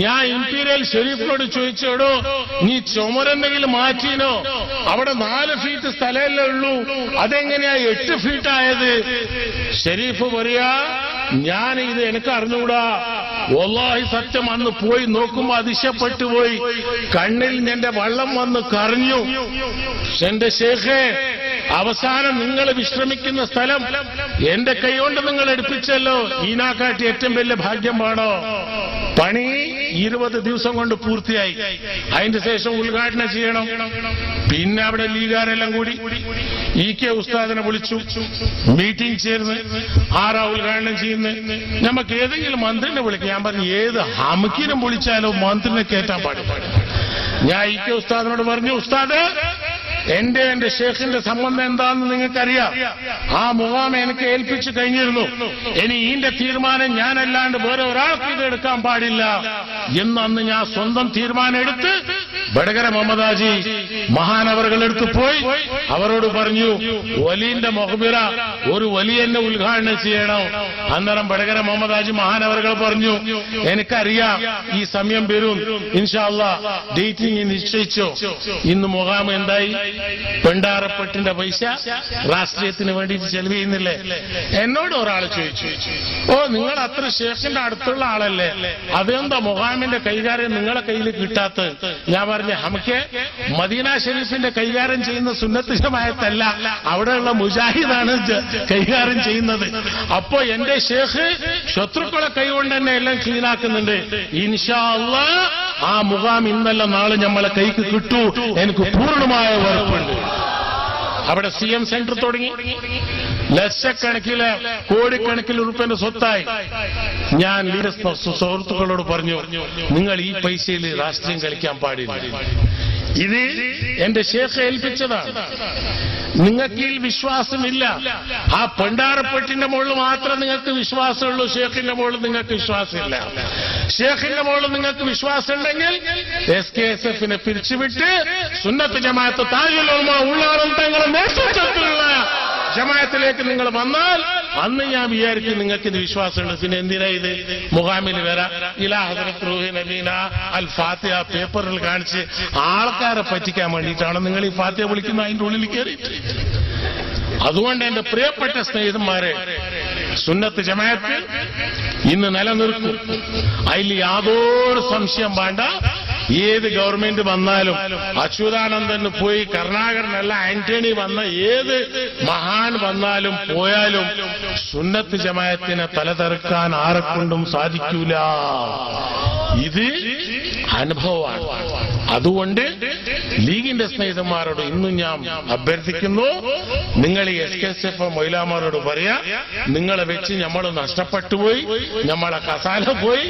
B: ഞാൻ ഇംപീരിയൽ ഷെരീഫിനോട് ചോദിച്ചോടോ നീ ചുമരെന്തെങ്കിലും മാറ്റിനോ? അവിടെ 4 ഫീറ്റ് സ്ഥലമല്ലേ ഉള്ളൂ, അതെങ്ങനെയാ 8 ഫീറ്റ് ആയത്? ഷെരീഫ് പറയാ ഞാൻ ഇത് എനിക്ക് അറിഞ്ഞുകൂടാ, വല്ലാഹി സത്യം. അന്ന് പോയി നോക്കുമ്പോ അതിശയപ്പെട്ടു പോയി, കണ്ണിൽ എന്റെ വെള്ളം വന്ന് കരഞ്ഞു. എന്റെ ഷേഖേ, അവസാനം നിങ്ങൾ വിശ്രമിക്കുന്ന സ്ഥലം എന്റെ കൈകൊണ്ട് നിങ്ങൾ എടുപ്പിച്ചല്ലോ, ഈനാക്കാട്ടി ഏറ്റവും വലിയ ഭാഗ്യം വേണോ? പണി 20 ദിവസം കൊണ്ട് പൂർത്തിയായി. അതിന്റെ ശേഷം ഉദ്ഘാടനം ചെയ്യണം. പിന്നെ അവിടെ ലീഗാരെല്ലാം കൂടി EK ഉസ്താദിനെ വിളിച്ചു, മീറ്റിംഗ് ചേർന്ന് ആരാ ഉദ്ഘാടനം ചെയ്യുന്നത്? നമുക്ക് ഏതെങ്കിലും മന്ത്രിനെ വിളിക്കാം. ഞാൻ പറഞ്ഞു ഏത് ഹമുക്കിനും വിളിച്ചാലോ മന്ത്രിനെ കയറ്റാൻ പാടില്ല. ഞാൻ EK ഉസ്താദിനോട് പറഞ്ഞു, ഉസ്താദ് എന്റെ ഷേഖിന്റെ സംബന്ധം എന്താണെന്ന് നിങ്ങൾക്കറിയാം. ആ മുഖാമ എനിക്ക് ഏൽപ്പിച്ചു കഴിഞ്ഞിരുന്നു. ഇനി ഇതിന്റെ തീരുമാനം ഞാനല്ലാണ്ട് വേറെ ഒരാൾക്ക് ഇത് എടുക്കാൻ പാടില്ല എന്ന് അന്ന് ഞാൻ സ്വന്തം തീരുമാനം എടുത്ത് വടകര മുഹമ്മദാജി മഹാനവറുകളെടുത്ത് പോയി അവരോട് പറഞ്ഞു, വലിന്റെ മൊഹബിറ ഒരു വലിയ എന്നെ ഉദ്ഘാടനം ചെയ്യണം. അന്നേരം വടകര മുഹമ്മദാജി മഹാനവറുകൾ പറഞ്ഞു, എനിക്കറിയാം ഈ സമയം വരും, ഇൻഷാ അല്ലാഹ് ഡേറ്റ് നിശ്ചയിച്ചോ. ഇന്ന് മുഖാം എന്തായി? പെണ്ടാറപ്പെട്ടിന്റെ പൈസ രാഷ്ട്രീയത്തിന് വേണ്ടിയിട്ട് ചെലവ് ചെയ്യുന്നില്ലേ? എന്നോട് ഒരാൾ ചോദിച്ചു, ഓ നിങ്ങൾ അത്ര ശേഖന്റെ അടുത്തുള്ള ആളല്ലേ, അതെന്താ മുഖാമിന്റെ കൈകാര്യം നിങ്ങളെ കയ്യിൽ കിട്ടാത്ത? ഞാൻ പറഞ്ഞു, നമുക്ക് മദീന ഷരീഫിന്റെ കൈകാര്യം ചെയ്യുന്ന സുന്നത്ത് ജമാഅത്തല്ല, അവിടെയുള്ള മുജാഹിദാണ് കൈകാര്യം ചെയ്യുന്നത്. അപ്പോ എന്റെ ഷേഖ് ശത്രുക്കളെ കൈകൊണ്ട് തന്നെ എല്ലാം ക്ലീനാക്കുന്നുണ്ട്. ഇൻഷാ അല്ലാഹ് ആ മുഖാം ഇന്നല്ല നാളെ നമ്മളെ കൈക്ക് കിട്ടൂ, എനിക്ക് പൂർണ്ണമായ ഉറപ്പുണ്ട്. അവിടെ CM സെന്റർ തുടങ്ങി, ലക്ഷക്കണക്കിലെ കോടിക്കണക്കിന് ഉറുപ്പിന്റെ സ്വത്തായി. ഞാൻ സുഹൃത്തുക്കളോട് പറഞ്ഞു, നിങ്ങൾ ഈ പൈസയിൽ രാഷ്ട്രീയം കളിക്കാൻ പാടില്ല. ഇത് എന്റെ ശേഖ് ഏൽപ്പിച്ചതാണ്. നിങ്ങൾക്ക് ഈ വിശ്വാസമില്ല. ആ പണ്ടാരപ്പെട്ടിന്റെ മുകളിൽ മാത്രം നിങ്ങൾക്ക് വിശ്വാസമുള്ളൂ, ഷേഖിന്റെ മുകളിൽ നിങ്ങൾക്ക് വിശ്വാസമില്ല. ഷേഖിന്റെ മുകളിൽ നിങ്ങൾക്ക് വിശ്വാസം ഉണ്ടെങ്കിൽ SKSF-നെ പിരിച്ചുവിട്ട് സുന്നത്ത് ജമാഅത്ത് താജുൽ ഉലമ ഉള്ളാളം തങ്ങളുടെ നേതൃത്വത്തിലുള്ള ജമാഅത്തിലേക്ക് നിങ്ങൾ വന്നാൽ അന്ന് ഞാൻ വിചാരിക്കും നിങ്ങൾക്ക് ഇത് വിശ്വാസമുണ്ട്. പിന്നെ എന്തിനാ ഇത് മുഖാമിൽ വരാം? ഇലാ ഹദ്റത്ത് റൂഹി നബീന അൽ ഫാത്തിഹ പേപ്പറിൽ കാണിച്ച് ആൾക്കാരെ പറ്റിക്കാൻ വേണ്ടിയിട്ടാണ് നിങ്ങൾ ഈ ഫാത്തിഹ വിളിക്കുന്ന അതിന്റെ ഉള്ളിൽ കയറിയിട്ട്. അതുകൊണ്ട് എന്റെ പ്രിയപ്പെട്ട സ്നേഹിതന്മാരെ, സുന്നത്ത് ജമാഅത്ത് ഇന്ന് നിലനിർത്തും, അതിൽ യാതൊരു സംശയം വേണ്ട. ഏത് ഗവൺമെന്റ് വന്നാലും, അച്യുതാനന്ദന് പോയി കരുണാകരനല്ല ആന്റണി വന്ന ഏത് മഹാൻ വന്നാലും പോയാലും സുന്നത്ത് ജമാഅത്തിനെ തലതെറുക്കാൻ ആരെക്കൊണ്ടും സാധിക്കൂല. ഇത് അനുഭവമാണ്. അതുകൊണ്ട് ലീഗിന്റെ സ്നേഹിതന്മാരോട് ഇന്നും ഞാൻ അഭ്യർത്ഥിക്കുന്നു, നിങ്ങൾ ഈ SKSF മൊയ്ലാമാരോട് പറയാ, നിങ്ങളെ വെച്ച് നമ്മൾ നഷ്ടപ്പെട്ടുപോയി, നമ്മളെ കസാല പോയി,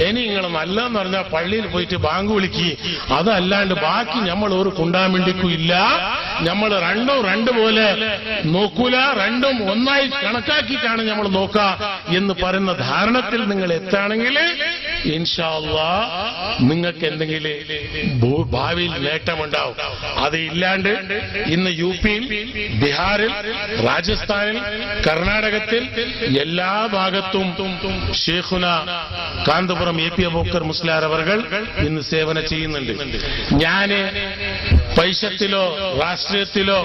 B: ഇനി നിങ്ങൾ നല്ലതെന്ന് പറഞ്ഞാൽ പള്ളിയിൽ പോയിട്ട് ബാങ്ക് വിളിക്കി, അതല്ലാണ്ട് ബാക്കി നമ്മൾ ഒരു കുണ്ടാമിണ്ടിക്കും ഇല്ല. നമ്മൾ രണ്ടും രണ്ട് പോലെ നോക്കൂല, രണ്ടും ഒന്നായി കണക്കാക്കിയിട്ടാണ് നമ്മൾ നോക്കുക എന്ന് പറയുന്ന ധാരണത്തിൽ നിങ്ങൾ എത്താണെങ്കിൽ ഇൻഷാ അല്ലാഹ് നിങ്ങൾക്ക് എന്തെങ്കിലും ഭാവിയിൽ നേട്ടമുണ്ടാവും. അത് ഇല്ലാണ്ട് ഇന്ന് UP-യിൽ, ബീഹാറിൽ, രാജസ്ഥാനിൽ, കർണാടകത്തിൽ എല്ലാ ഭാഗത്തും ഷേഖുന കാന്തപുരം AP അബൂബക്കർ മുസ്ലിയാർ അവർകൾ ഇന്ന് സേവനം ചെയ്യുന്നുണ്ട്. ഞാന് പൈസത്തിലോ രാഷ്ട്രീയത്തിലോ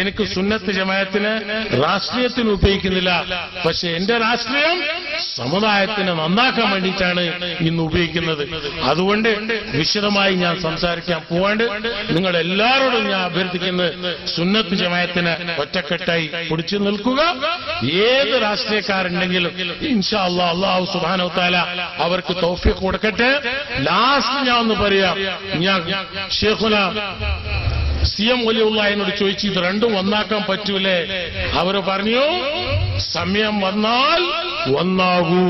B: എനിക്ക് സുന്നത്ത് ജമാഅത്തിന് രാഷ്ട്രീയത്തിന് ഉപയോഗിക്കുന്നില്ല. പക്ഷെ എന്റെ രാഷ്ട്രീയം സമുദായത്തിനെ നന്നാക്കാൻ വേണ്ടിയിട്ടാണ് ഇന്ന് ഉപയോഗിക്കുന്നത്. അതുകൊണ്ട് വിശദമായി ഞാൻ സംസാരിക്കാൻ പോവാണ്ട് നിങ്ങൾ എല്ലാവരോടും ഞാൻ അഭ്യർത്ഥിക്കുന്നത്, സുന്നത്ത് ജമാഅത്തിനെ ഒറ്റക്കെട്ടായി പിടിച്ചു നിൽക്കുക. ഏത് രാഷ്ട്രീയക്കാരുണ്ടെങ്കിലും ഇൻഷാ അല്ലാഹ് അല്ലാഹു സുബ്ഹാനഹു വ തആല അവർക്ക് തൗഫീഖ് കൊടുക്കട്ടെ. ലാസ്റ്റ് ഞാൻ ഒന്ന് പറയാം, ഞാൻ ഷേഖുന CM വലിയുള്ളാഹിനോട് ചോദിച്ചു, ഇത് രണ്ടും ഒന്നാക്കാൻ പറ്റൂലേ? അവര് പറഞ്ഞു, സമയം വന്നാൽ ഒന്നാകൂ.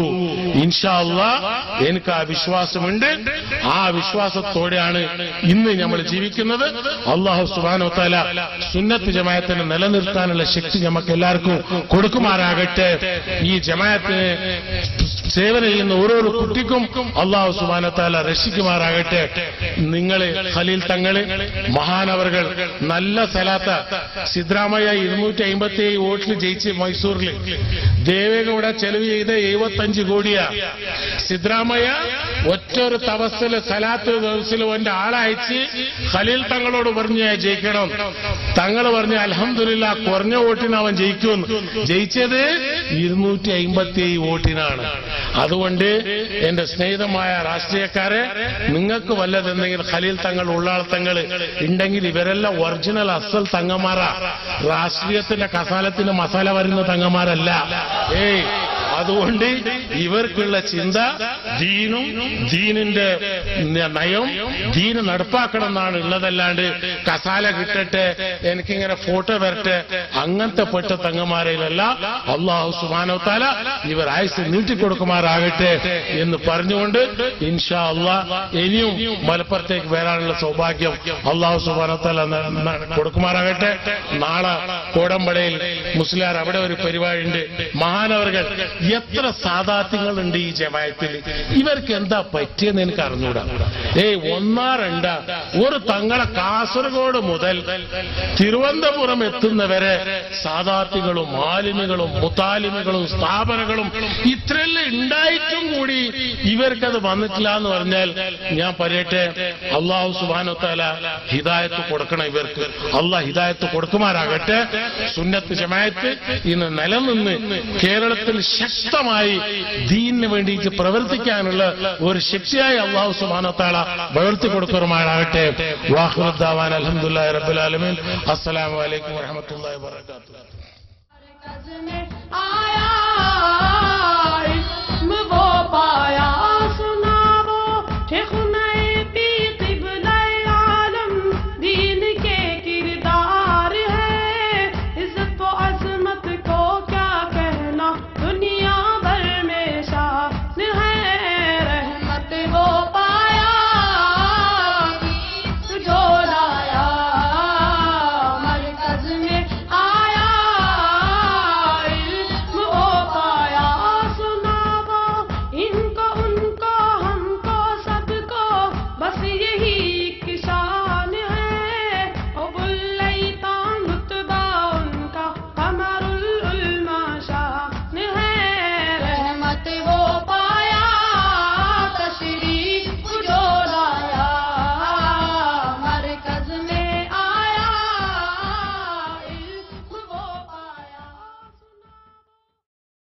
B: ഇൻഷാ അല്ലാഹ് എനിക്ക് ആ വിശ്വാസമുണ്ട്. ആ വിശ്വാസത്തോടെയാണ് ഇന്ന് നമ്മൾ ജീവിക്കുന്നത്. അല്ലാഹു സുബ്ഹാനഹു വ തആല സുന്നത്ത് ജമാഅത്തിനെ നിലനിർത്താനുള്ള ശക്തി നമുക്ക് എല്ലാവർക്കും കൊടുക്കുമാറാകട്ടെ. ഈ ജമാഅത്തിന് സേവനം ചെയ്യുന്ന ഓരോരോ കുട്ടിക്കും അല്ലാഹു സുബ്ഹാനഹു വ തആല രക്ഷിക്കുമാറാകട്ടെ. നിങ്ങള് ഖലീൽ തങ്ങള് മഹാനവറുകൾ നല്ല സലാത്ത സിദ്രാമയ്യ 257 വോട്ടിൽ ജയിച്ച് മൈസൂരിൽ ദേവേഗൌഡ ചെലവ് ചെയ്ത് 75 കോടിയാ. സിദ്രാമയ്യ ഒറ്റൊരു തപസ്സില് സലാത്ത് ദിവസത്തിൽ എന്റെ ആളയച്ച് ഖലീൽ തങ്ങളോട് പറഞ്ഞ് ജയിക്കണം. തങ്ങൾ പറഞ്ഞ് അൽഹംദുലില്ലാഹ് കുറഞ്ഞ വോട്ടിന് അവൻ ജയിക്കുമെന്ന്. ജയിച്ചത് 257 വോട്ടിനാണ്. അതുകൊണ്ട് എന്റെ സ്നേഹിതമായ രാഷ്ട്രീയക്കാരെ, നിങ്ങൾക്ക് വല്ലതെന്തെങ്കിലും ഖലീൽ തങ്ങൾ, ഉള്ളാൾ തങ്ങൾ ഉണ്ടെങ്കിൽ ഇവരെല്ലാം ഒറിജിനൽ അസൽ തങ്ങന്മാരാ. രാഷ്ട്രീയത്തിന്റെ കസാലത്തിന് മസാല വരുന്ന തങ്ങന്മാരല്ല. അതുകൊണ്ട് ഇവർക്കുള്ള ചിന്ത ദീനും ദീനിന്റെ നയം ദീന് നടപ്പാക്കണം എന്നാണ് ഉള്ളതല്ലാണ്ട് കസാല കിട്ടട്ടെ, എനിക്കിങ്ങനെ ഫോട്ടോ വരട്ടെ, അങ്ങനത്തെ പെട്ട തങ്ങന്മാരിലല്ല. അല്ലാഹു സുബ്ഹാനഹു വ തആല ഇവർ ആയുസ് നീട്ടിക്കൊടുക്കുമാറാകട്ടെ എന്ന് പറഞ്ഞുകൊണ്ട് ഇൻഷാ അല്ലാഹ് ഇനിയും മലപ്പുറത്തേക്ക് വരാനുള്ള സൗഭാഗ്യം അല്ലാഹു സുബ്ഹാനഹു വ തആല കൊടുക്കുമാറാകട്ടെ. നാളെ കോടമ്പടയിൽ മുസ്ലിയാർ അവിടെ ഒരു പരിപാടിയുണ്ട്. മഹാനവറുകൾ എത്ര സാദാത്യങ്ങളുണ്ട് ഈ ജമാഅത്തിൽ. ഇവർക്ക് എന്താ പറ്റിയെന്ന് എനിക്ക് അറിഞ്ഞൂടാ. ഒന്നാ രണ്ടാ ഒരു തങ്ങളെ കാസർഗോഡ് മുതൽ തിരുവനന്തപുരം എത്തുന്നവരെ സാദാത്യങ്ങളും ആലിമികളും മുത്താലിമികളും സ്ഥാപനങ്ങളും ഇത്രയെല്ലാം ഉണ്ടായിട്ടും കൂടി ഇവർക്കത് വന്നിട്ടില്ല എന്ന് പറഞ്ഞാൽ ഞാൻ പറയട്ടെ, അള്ളാഹു സുബ്ഹാനഹു വ തആല ഹിദായത്ത് കൊടുക്കണം ഇവർക്ക്. അള്ളാഹ് ഹിദായത്ത് കൊടുക്കുമാറാകട്ടെ. സുന്നത്ത് ജമാഅത്ത് ഇന്ന് നിലനിന്ന് കേരളത്തിൽ ശക്തമായി ദീനിന് വേണ്ടിയിട്ട് പ്രവർത്തിക്കാനുള്ള ഒരു ശിക്ഷയായി അള്ളാഹു സുബ്ഹാനഹു വ തആല വളർത്തി കൊടുക്കുമാറാകട്ടെ. വാഖിറു ദഅവാന അൽഹംദുലില്ലാഹി റബ്ബിൽ ആലമീൻ. അസ്സലാമു അലൈക്കും വറഹ്മത്തുള്ളാഹി വബറകാതുഹു.